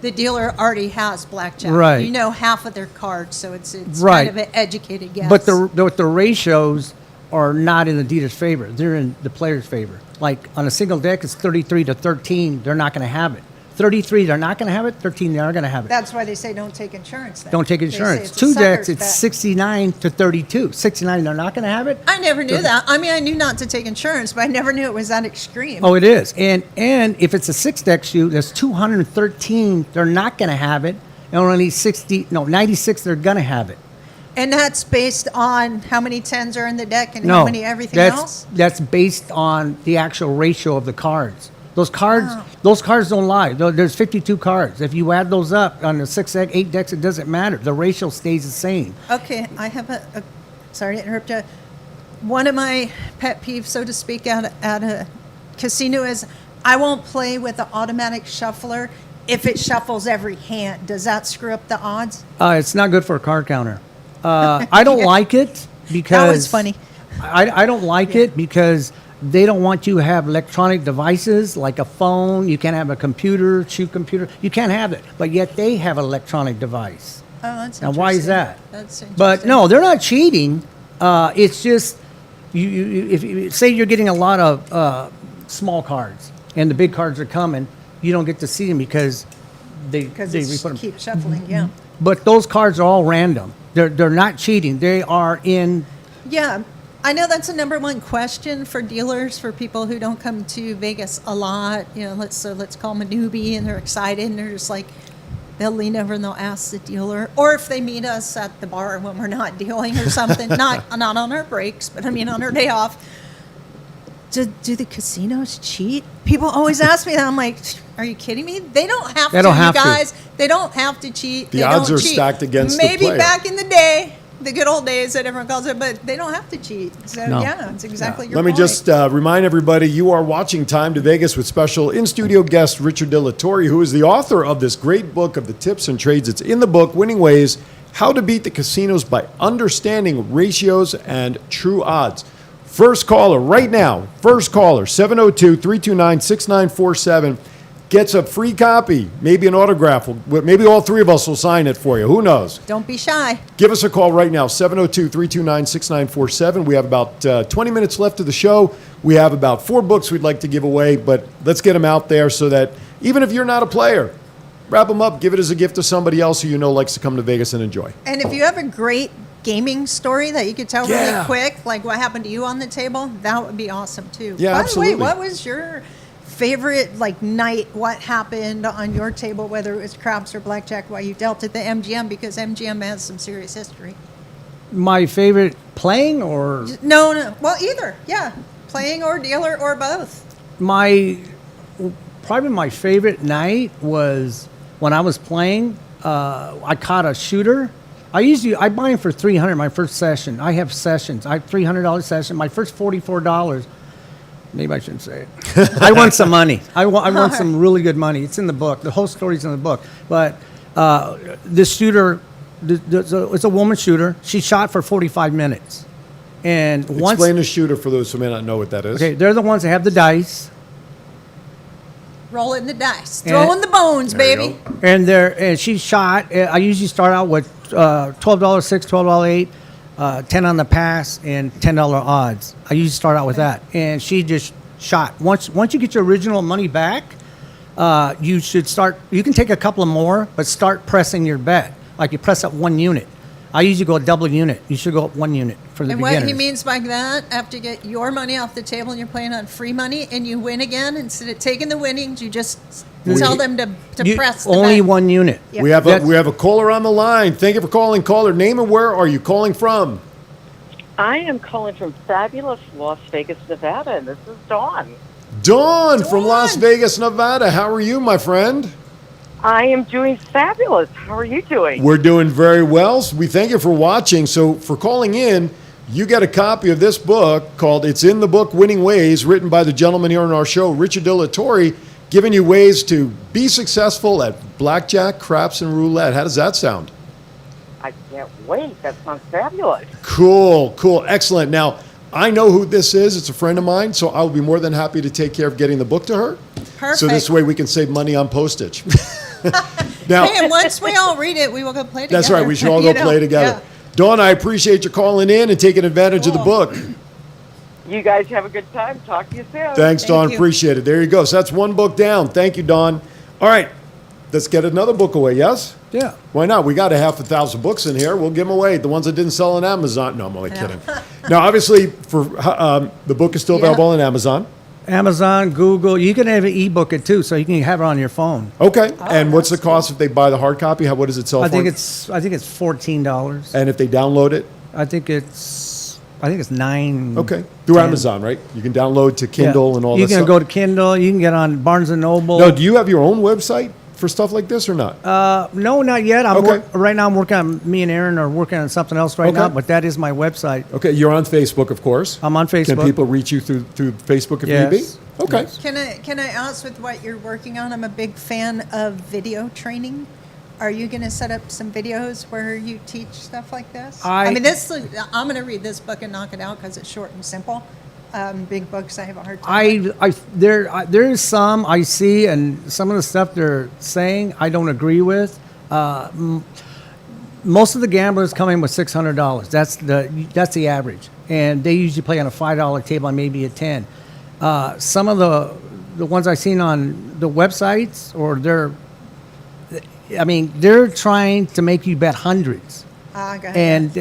the dealer already has blackjack. Right. You know half of their cards, so it's Right. kind of an educated guess. But the ratios are not in the dealer's favor; they're in the player's favor. Like on a single deck, it's 33-13. They're not going to have it. 33, they're not going to have it. 13, they are going to have it. That's why they say don't take insurance. Then. Don't take They say insurance. it's a 2 decks, sucker's it's bet. 69-32. 69, they're not going to have it. I never knew that. I mean, I knew not to take insurance, but I never knew it was that extreme. Oh, it is. And if it's a 6-deck shoe, that's 213. They're not going to have it. And only 96. They're going to have it. And that's based on how many 10s are in the deck and how many everything else? That's based on the actual ratio of the cards. Those cards don't lie. There's 52 cards. If you add those up on the 6 deck, 8 decks, it doesn't matter. The ratio stays the same. Okay, I have sorry to interrupt you. One of my pet peeves, so to speak, at a casino is I won't play with the automatic shuffler if it shuffles every hand. Does that screw up the odds? It's not good for a card counter. I don't like it because That was funny. I don't like it because they don't want you to have electronic devices like a phone. You can't have a computer, cheap computer. You can't have it. But yet they have an electronic device. Oh, that's Now, why is interesting. that? That's interesting. But no, they're not cheating. It's just if you say you're getting a lot of small cards and the big cards are coming, you don't get to see them because they Because they it's put them. keep shuffling, yeah. But those cards are all random. They're not cheating. They are in. Yeah, I know that's a number one question for dealers, for people who don't come to Vegas a lot. You know, let's call them a newbie, and they're excited, and they're just like, they'll lean over and they'll ask the dealer, or if they meet us at the bar when we're not dealing or something, not on our breaks, but I mean on our day off. Do the casinos cheat? People always ask me that. I'm like, are you kidding me? They don't have They to, don't have you to. guys. They don't have to cheat. The They odds don't are cheat. stacked against the Maybe player. back in the day, the good old days that everyone calls it, but they don't have to cheat. So, No. yeah, it's exactly your Let me point. just remind everybody, you are watching Time to Vegas with special in-studio guest Richard De La Torre, who is the author of this great book of the tips and trades. It's in the book, Winning Ways, How to Beat the Casinos by Understanding Ratios and True Odds. First caller right now, 702-329-6947, gets a free copy, maybe an autograph. Maybe all three of us will sign it for you. Who knows? Don't be shy. Give us a call right now, 702-329-6947. We have about 20 minutes left of the show. We have about 4 books we'd like to give away, but let's get them out there so that even if you're not a player, wrap them up, give it as a gift to somebody else who you know likes to come to Vegas and enjoy. And if you have a great gaming story that you could tell Yeah. really quick, like what happened to you on the table, that would be awesome too. Yeah, By absolutely. the way, what was your favorite night? What happened on your table, whether it was craps or blackjack, while you dealt at the MGM? Because MGM has some serious history. My favorite playing or No. Well, either. Yeah, playing or dealer or both. probably my favorite night was when I was playing. I caught a shooter. I buy him for $300 my first session. I have sessions. I have $300 session. My first $44. Maybe I shouldn't say it. I won some money. I won some really good money. It's in the book. The whole story's in the book. But this shooter, it's a woman shooter. She shot for 45 minutes. And once Explain the shooter for those who may not know what that is. okay, they're the ones that have the dice. Rolling the dice, And- throwing the bones, There you baby. go. And she shot. I usually start out with $12.06, $12.08, 10 on the pass, and $10 odds. I usually start out with that. And she just shot. Once you get your original money back, you should start. You can take a couple of more, but start pressing your bet. Like you press up 1 unit. I usually go a double unit. You should go up 1 unit for the And beginners. what he means by that, after you get your money off the table and you're playing on free money and you win again, instead of taking the winnings, you just tell them to press the only bet. 1 unit. Yep. We have That's- we have a caller on the line. Thank you for calling. Caller, name and where are you calling from? I am calling from fabulous Las Vegas, Nevada, and this is Dawn. Dawn from Las Dawn. Vegas, Nevada. How are you, my friend? I am doing fabulous. How are you doing? We're doing very well. We thank you for watching. So for calling in, you get a copy of this book called It's in the Book, Winning Ways, written by the gentleman here on our show, Richard De La Torre, giving you ways to be successful at blackjack, craps, and roulette. How does that sound? I can't wait. That sounds fabulous. Cool, excellent. Now, I know who this is. It's a friend of mine, so I'll be more than happy to take care of getting the book to her. Perfect. So this way we can save money on postage. Now, Hey, and once we all read it, we will go play together. that's right. We should all go You know? play together. Yeah. Dawn, I appreciate you calling in and taking advantage of the Cool. book. You guys have a good time. Talk to you soon. Thanks, Thank Dawn. you. Appreciate it. There you go. So that's one book down. Thank you, Dawn. All right. Let's get another book away, yes? Yeah. Why not? We got a 1,000 books in here. We'll give them away. The ones that didn't sell on Amazon. No, I'm only kidding. Now, obviously, the book is still available on Amazon. Amazon, Google. You can have it ebook it too, so you can have it on your phone. Okay. And what's the cost if they buy the hard copy? What does it sell I for? think it's $14. And if they download it? I think it's $9. Okay. Through 10. Amazon, right? You can download to Kindle Yeah. and all you that can stuff. go to Kindle. You can get on Barnes and Noble. No, do you have your own website for stuff like this or not? No, not yet. Okay. Right now I'm working on, me and Aaron are working on something else right Okay. now, but that is my website. Okay, you're on Facebook, of course. I'm on Facebook. Can people reach you through Facebook if Yes. need be? Okay. Yes. Can I ask with what you're working on? I'm a big fan of video training. Are you going to set up some videos where you teach stuff like this? I- mean, I'm going to read this book and knock it out because it's short and simple. Big books, I have a hard time. There is some I see, and some of the stuff they're saying I don't agree with. Most of the gamblers come in with $600. That's the average, and they usually play on a $5 table and maybe a 10. Some of the ones I've seen on the websites, or they're trying to make you bet hundreds, Got it. and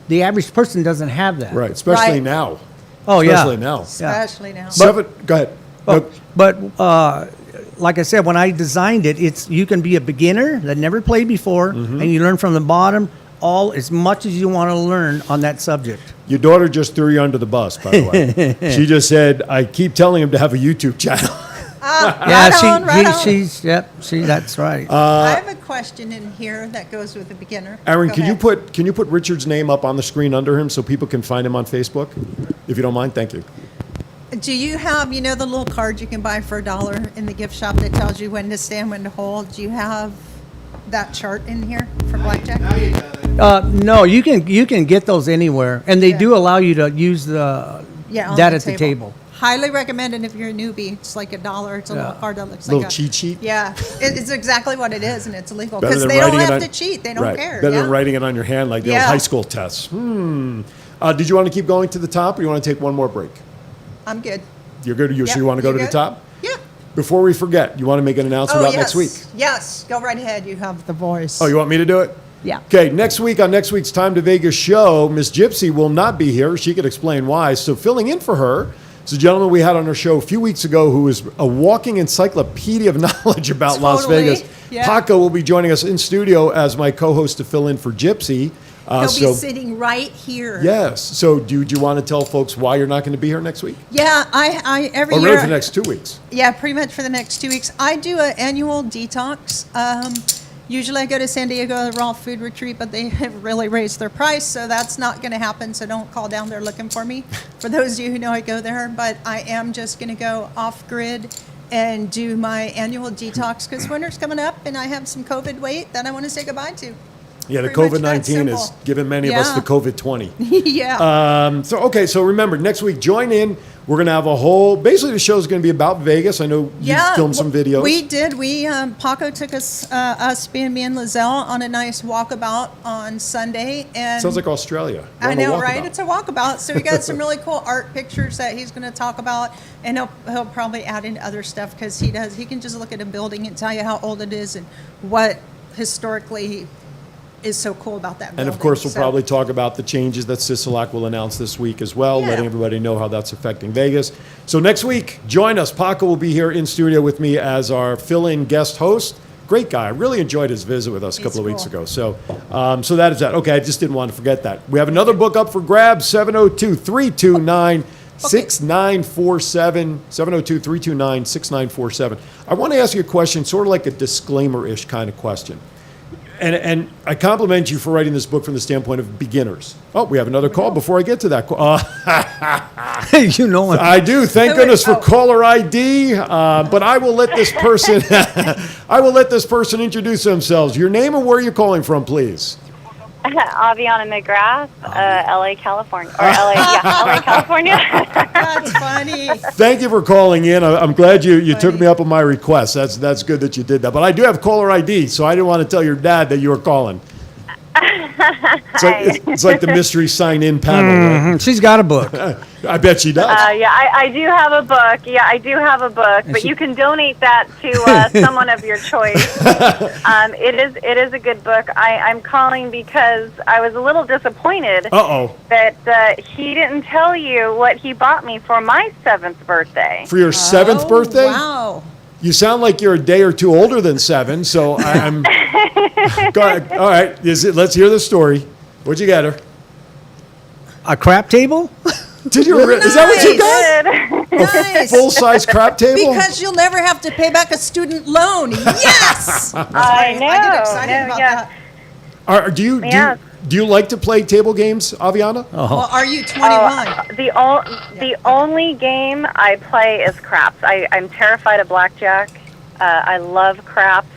the average person doesn't have that. Right, especially Right. now. Oh yeah. Especially now. Especially now. Go ahead. No, But like I said, when I designed it, you can be a beginner that never played before, Mm-hmm. and you learn from the bottom all as much as you want to learn on that subject. your daughter just threw you under the bus, by the way. She just said, I keep telling him to have a YouTube channel. That's right. I have a question in here that goes with the beginner. Aaron, Go can ahead. you put Richard's name up on the screen under him so people can find him on Facebook? If you don't mind, thank you. Do you have, the little card you can buy for $1 in the gift shop that tells you when to stand, when to hold? Do you have that chart in here for blackjack? No, you can get those anywhere, and they Yeah. do allow you to use On that at the table. Highly recommended if you're a newbie. It's like $1. It's a little card that looks Little like cheat sheet? Yeah, it's exactly what it is, and it's illegal Better because than they don't writing it have on- to cheat. They don't Right. care. Better yeah? than writing it on your hand like the old Yeah. high school tests. Did you want to keep going to the top, or you want to take one more break? I'm good. You're good? Yep. So you want to go You to the good? top? Yeah. Before we forget, you want to make an announcement about next week? Yes, go right ahead. You have the voice. Oh, you want me to do it? Yeah. Okay, next week on next week's Time to Vegas show, Miss Gypsy will not be here. She could explain why. So filling in for her is a gentleman we had on our show a few weeks ago who is a walking encyclopedia of knowledge about Las Totally. Vegas. Yeah. Paco will be joining us in studio as my co-host to fill in for Gypsy. He'll be sitting right here. Yes. So do you want to tell folks why you're not going to be here next week? Yeah, I every Or year. really for the next 2 weeks? Yeah, pretty much for the next 2 weeks. I do an annual detox. Usually I go to San Diego, the Raw Food Retreat, but they have really raised their price, so that's not going to happen. So don't call down there looking for me. For those of you who know I go there, but I am just going to go off grid and do my annual detox because winter's coming up and I have some COVID weight that I want to say goodbye to. Yeah, the Pretty much that COVID-19 is simple. giving many of us the Yeah. COVID-20. Yeah. So remember, next week, join in. We're going to have basically the show is going to be about Vegas. I know you filmed some videos. We did. Paco took us being me and Lizelle on a nice walkabout on Sunday. And Sounds like Australia. We're I on a know, walkabout. right? It's a walkabout. So we got some really cool art pictures that he's going to talk about, and he'll probably add in other stuff because he can just look at a building and tell you how old it is and what historically is so cool about that building. And of course, we'll So- probably talk about the changes that Sisolak will announce this week as well, Yeah. letting everybody know how that's affecting Vegas. So next week, join us. Paco will be here in studio with me as our fill-in guest host. Great guy. I really enjoyed his visit with us a couple of weeks cool. ago. So that is that. Okay, I just didn't want to forget that. We have another book up for grabs, 702-329-6947, 702-329-6947. I want to ask you a question, sort of like a disclaimer-ish kind of question. And I compliment you for writing this book from the standpoint of beginners. Oh, we have another call before I get to that. You know it. I do. Thank goodness for Oh. caller ID. But I will let this person. I will let this person introduce themselves. Your name and where you're calling from, please. Aviana McGrath, LA, California. Or LA, California. That's funny. Thank you for calling in. I'm glad you took me up on my request. That's good that you did that. But I do have caller ID, so I didn't want to tell your dad that you were calling. It's like the mystery sign-in panel. Right? She's got a book. I bet she does. I do have a book. Yeah, I do have a book, but you can donate that to someone of your choice. It is a good book. I'm calling because I was a little disappointed that he didn't tell you what he bought me for my 7th birthday. For your 7th birthday? Wow. You sound like you're a day or two older than 7, so I'm. Go ahead. All right, let's hear the story. What'd you get her? A crap table? Did you? Is that what you got? Nice. Full-size crap table? Because you'll never have to pay back a student loan. Yes. I know. I get excited about that. Do you like to play table games, Aviana? Well, are you 21? The only game I play is craps. I'm terrified of blackjack. I love craps.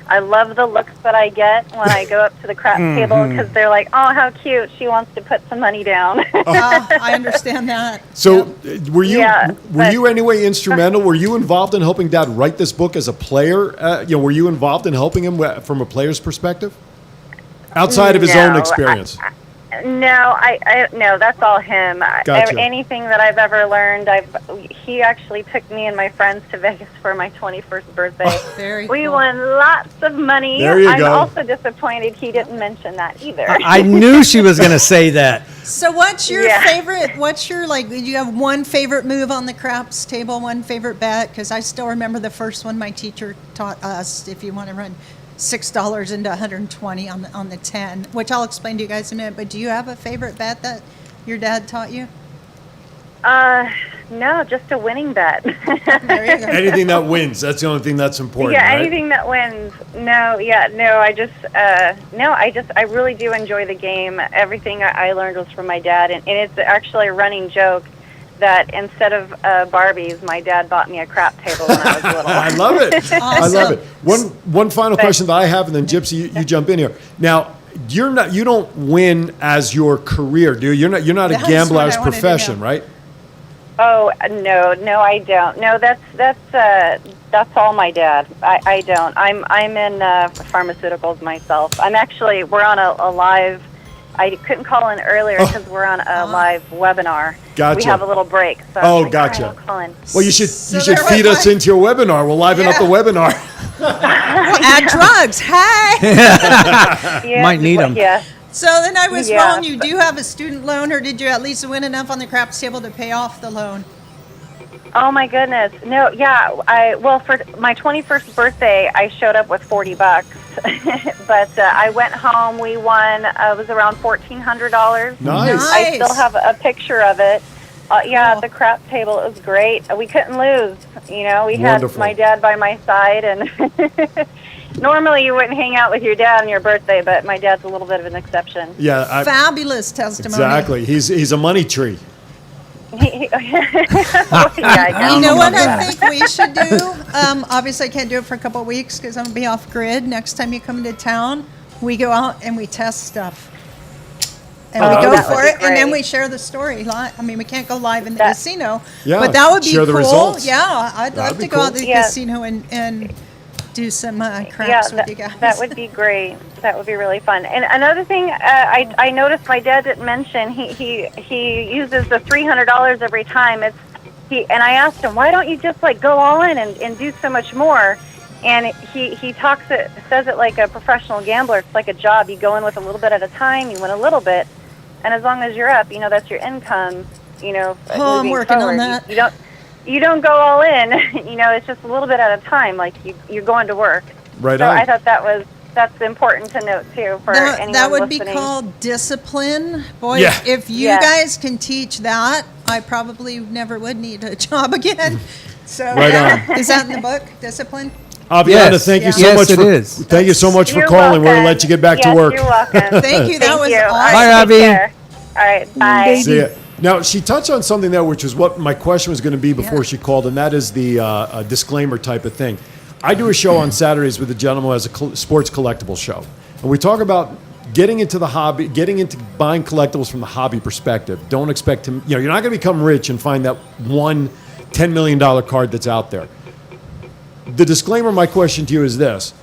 I love the looks that I get when I go up to the crap table because they're like, "Oh, how cute! She wants to put some money down." I understand that. So, were you but- you anyway instrumental? Were you involved in helping Dad write this book as a player? Were you involved in helping him from a player's perspective, outside of his own experience? No, no, that's all him. Gotcha. Anything that I've ever learned, he actually took me and my friends to Vegas for my 21st birthday. Very We cool. won lots of money. There you I'm go. also disappointed he didn't mention that either. I knew she was going to say that. So what's your Yeah. favorite, do you have one favorite move on the craps table, one favorite bet? Because I still remember the first one my teacher taught us, if you want to run $6 into 120 on the 10, which I'll explain to you guys in a minute. But do you have a favorite bet that your dad taught you? No, just a winning bet. There you go. Anything that wins. That's the only thing that's important. Yeah, right? anything that wins. I really do enjoy the game. Everything I learned was from my dad, and it's actually a running joke that instead of Barbies, my dad bought me a crap table when I was little. I love it. I love it. One final question that I have, and then Gypsy, you jump in here. Now, you don't win as your career, do you? You're not a That's gambler what as I wanted to profession, know. right? Oh no, I don't. No, that's all my dad. I don't. I'm in pharmaceuticals myself. We're on a live. I couldn't call in earlier because we're on a live webinar. Gotcha. We have a little break. So Gotcha. I'll call in. Well, you should there feed was us one. into your webinar. We'll liven up the webinar. We'll add drugs. Hey. Yeah, Might need 'em. Yeah. So then I was Yeah. wrong. You do have a student loan, or did you at least win enough on the craps table to pay off the loan? Oh my goodness. No, yeah. For my 21st birthday, I showed up with $40, but I went home. We won. It was around $1,400. Nice. I still have a picture of it. Cool. The crap table. It was great. We couldn't lose. We Wonderful. had my dad by my side, and normally you wouldn't hang out with your dad on your birthday, but my dad's a little bit of an exception. Yeah. Fabulous testimony. Exactly. He's a money tree. You know what I think we should do? Obviously, I can't do it for a couple of weeks because I'm going to be off grid. Next time you come into town, we go out and we test stuff. And we go that for would be it, and then great. we share the story. I mean, we can't go live in the That- casino, Yeah, but that would be share the cool. results. Yeah, I'd That'd love be to go out cool. to the Yeah. casino and do some craps with you guys. That would be great. That would be really fun. And another thing, I noticed my dad didn't mention. He uses the $300 every time. And I asked him, why don't you just go all in and do so much more? And he says it like a professional gambler. It's like a job. You go in with a little bit at a time. You win a little bit, and as long as you're up, that's your income. I'm moving working on forward. that. You don't go all in. It's just a little bit at a time. Like you're going to work. Right So on. I thought that's important to note too for anyone That would be listening. called discipline. Boy, Yeah. if you Yeah. guys can teach that, I probably never would need a job again. So, Right on. Is that in the book, Discipline? Aviana, Yes. thank you so Yes, much it for is. thank you so much for You're calling. We're gonna welcome. let you get back to Yes, work. You're welcome. Thank you. That Thank was you. awesome. All right, Bye, take Abby. care. All right, bye. See ya. Now, she touched on something there, which is what my question was going to be before she called, and that is the disclaimer type of thing. I do a show on Saturdays with a gentleman who has a sports collectible show. And we talk about getting into the hobby, getting into buying collectibles from the hobby perspective. Don't expect to, you're not going to become rich and find that one $10 million card that's out there. The disclaimer, my question to you is this.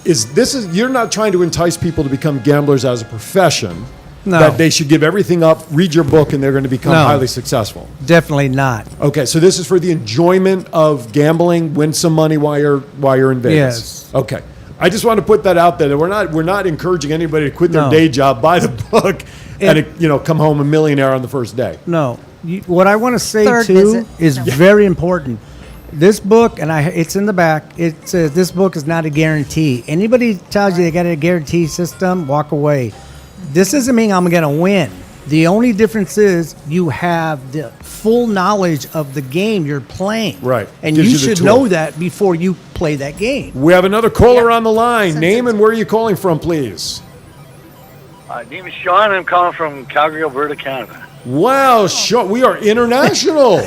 You're not trying to entice people to become gamblers as a profession. No. That they should give everything up, read your book, and they're going to become No. highly successful. Definitely not. Okay, so this is for the enjoyment of gambling, win some money while you're in Vegas. Yes. Okay. I just want to put that out there. That we're not encouraging anybody to quit their No. day job, buy the book, and come home a millionaire on the first day. No. What I want to say Third too visit. is very important. This book, and it's in the back. It says this book is not a guarantee. Anybody tells you they got a guarantee system, walk away. This doesn't mean I'm going to win. The only difference is you have the full knowledge of the game you're playing. Right. And Gives you you the should tool. know that before you play that game. We have another caller on the line. Name and where are you calling from, please? My name is Sean. I'm calling from Calgary, Alberta, Canada. Wow, Sean, we are international.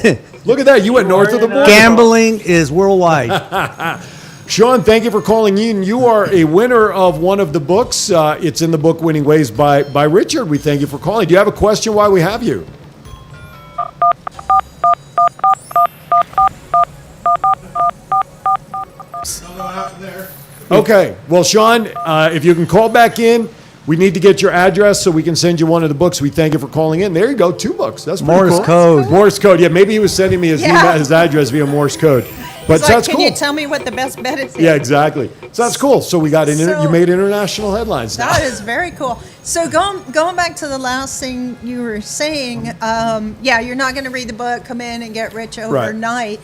Look at that. You went north of the border. Gambling is worldwide. Sean, thank you for calling in. You are a winner of one of the books. It's in the book Winning Ways by Richard. We thank you for calling. Do you have a question while we have you? Okay. Well, Sean, if you can call back in, we need to get your address so we can send you one of the books. We thank you for calling in. There you go, 2 books. That's pretty Morse cool. code. Morse code. Yeah, maybe he was sending me his address via Morse code. But It's that's can cool. you tell me what the best bet is? Yeah, exactly. So that's cool. So we got So- you made international headlines now. That is very cool. So going back to the last thing you were saying, you're not going to read the book, come in and get rich overnight.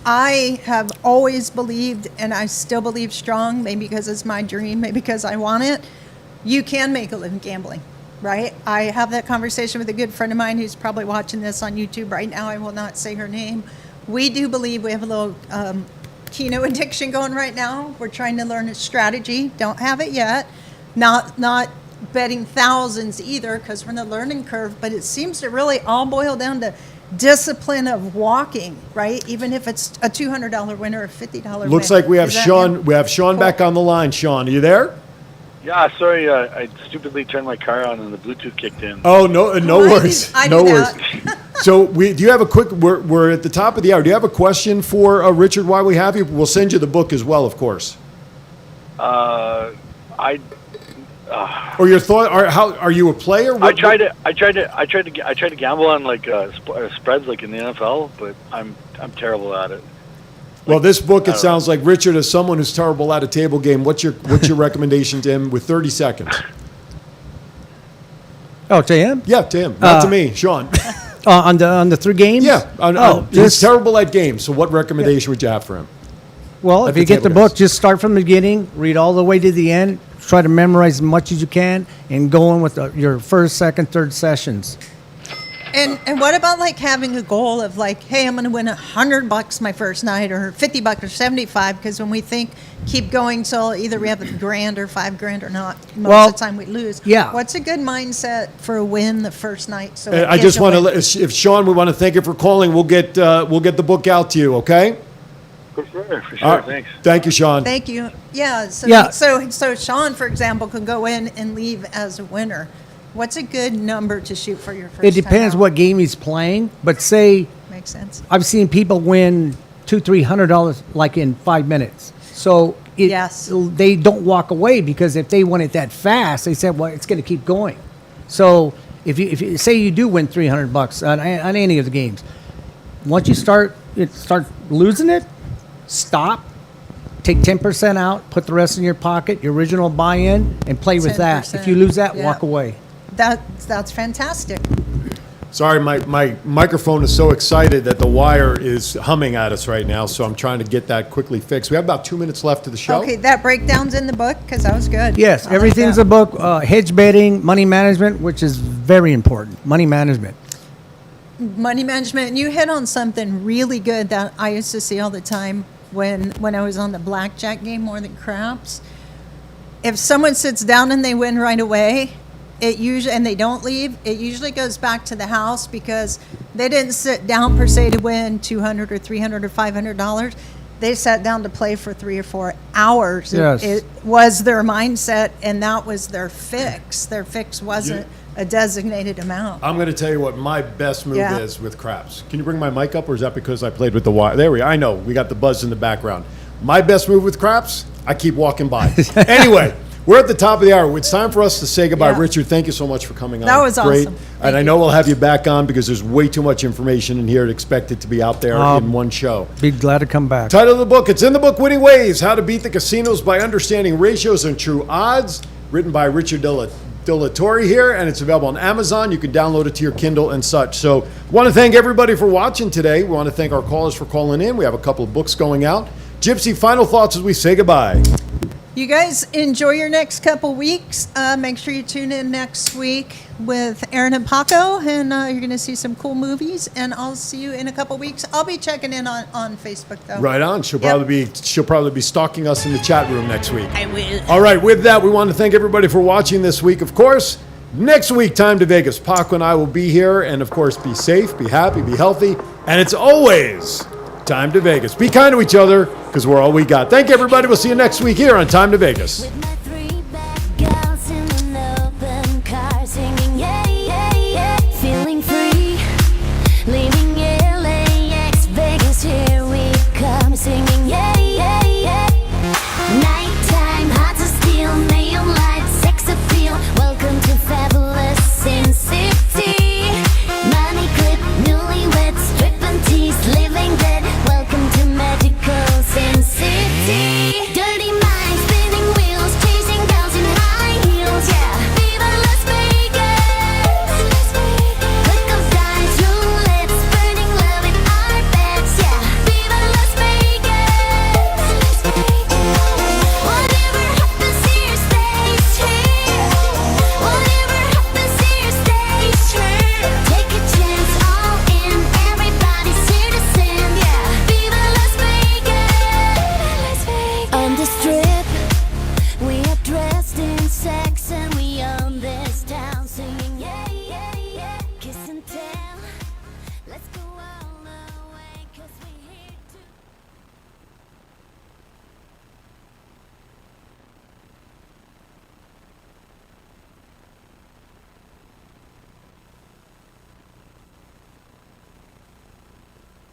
I have always believed, and I still believe strong, maybe because it's my dream, maybe because I want it, you can make a living gambling. right? I have that conversation with a good friend of mine who's probably watching this on YouTube right now. I will not say her name. We do believe we have a little Keno addiction going right now. We're trying to learn a strategy. Don't have it yet. Not betting thousands either because we're in the learning curve, but it seems to really all boil down to discipline of walking, right? Even if it's a $200 win or a $50 win. Looks like we have Sean. We have Sean back on the line. Sean, are you there? Yeah, sorry, I stupidly turned my car on and the Bluetooth kicked in. Oh, no worries. I No do worries. that. So do you have a quick, we're at the top of the hour. Do you have a question for Richard while we have you? We'll send you the book as well, of course. Or your thought, are you a player? I tried to gamble on like spreads like in the NFL, but I'm terrible at it. Well, this book, it sounds like Richard is someone who's terrible at a table game. What's your recommendation to him with 30 seconds? Oh, to him? Yeah, to him. Not to me, Sean. On the 3 games? Yeah. He's terrible at games. So what recommendation would you have for him? Well, if you get the book, just start from the beginning, read all the way to the end, try to memorize as much as you can, and go in with your first, second, third sessions. And what about like having a goal of like, hey, I'm going to win $100 my first night, or $50 or 75? Because when we think keep going till either we have $1,000 or $5,000 or not, most of the time we lose. Yeah. What's a good mindset for a win the first night? So I just want to, if Sean, we want to thank you for calling. We'll get the book out to you. Okay. For sure. Thanks. Thank you, Sean. Thank you. Yeah. So Sean, for example, can go in and leave as a winner. What's a good number to shoot for your first? It depends what game he's playing, but say makes sense. I've seen people win $200-300 like in 5 minutes. So they don't walk away, because if they win it that fast, they said, well, it's going to keep going. So if you say you do win $300 on any of the games, once you start losing it, stop. Take 10% out, put the rest in your pocket, your original buy-in, and play with that. If you lose that, walk away. That's fantastic. Sorry, my microphone is so excited that the wire is humming at us right now, so I'm trying to get that quickly fixed. We have about 2 minutes left of the show. Okay, that breakdown's in the book, because that was good. Yes, everything's a book. Hedge betting, money management, which is very important. Money management. And you hit on something really good that I used to see all the time when I was on the blackjack game more than craps. If someone sits down and they win right away, and they don't leave, it usually goes back to the house, because they didn't sit down per se to win $200 or $300 or $500. They sat down to play for 3 or 4 hours. Yes. It was their mindset, and that was their fix. Their fix wasn't a designated amount. I'm going to tell you what my best move is with craps. Can you bring my mic up, or is that because I played with the wire? There we go. I know. We got the buzz in the background. My best move with craps, I keep walking by. Anyway, we're at the top of the hour. It's time for us to say goodbye. Richard, thank you so much for coming on. That was great. awesome. And I know we'll have you back on, because there's way too much information in here to expect it to be out there in one show. Be glad to come back. Title of the book, it's in the book, Winning Ways, How to Beat the Casinos by Understanding Ratios and True Odds, written by Richard De La Torre here, and it's available on Amazon. You can download it to your Kindle and such. So I want to thank everybody for watching today. We want to thank our callers for calling in. We have a couple of books going out. Gypsy, final thoughts as we say goodbye. You guys enjoy your next couple weeks. Make sure you tune in next week with Aaron and Paco, and you're going to see some cool movies. And I'll see you in a couple weeks. I'll be checking in on Facebook though. Right on. She'll probably be stalking us in the chat room next week. I will. All right. With that, we want to thank everybody for watching this week. Of course, next week, Time to Vegas. Paco and I will be here, and of course, be safe, be happy, be healthy, and it's always Time to Vegas. Be kind to each other, because we're all we got. Thank you, everybody. We'll see you next week here on Time to Vegas.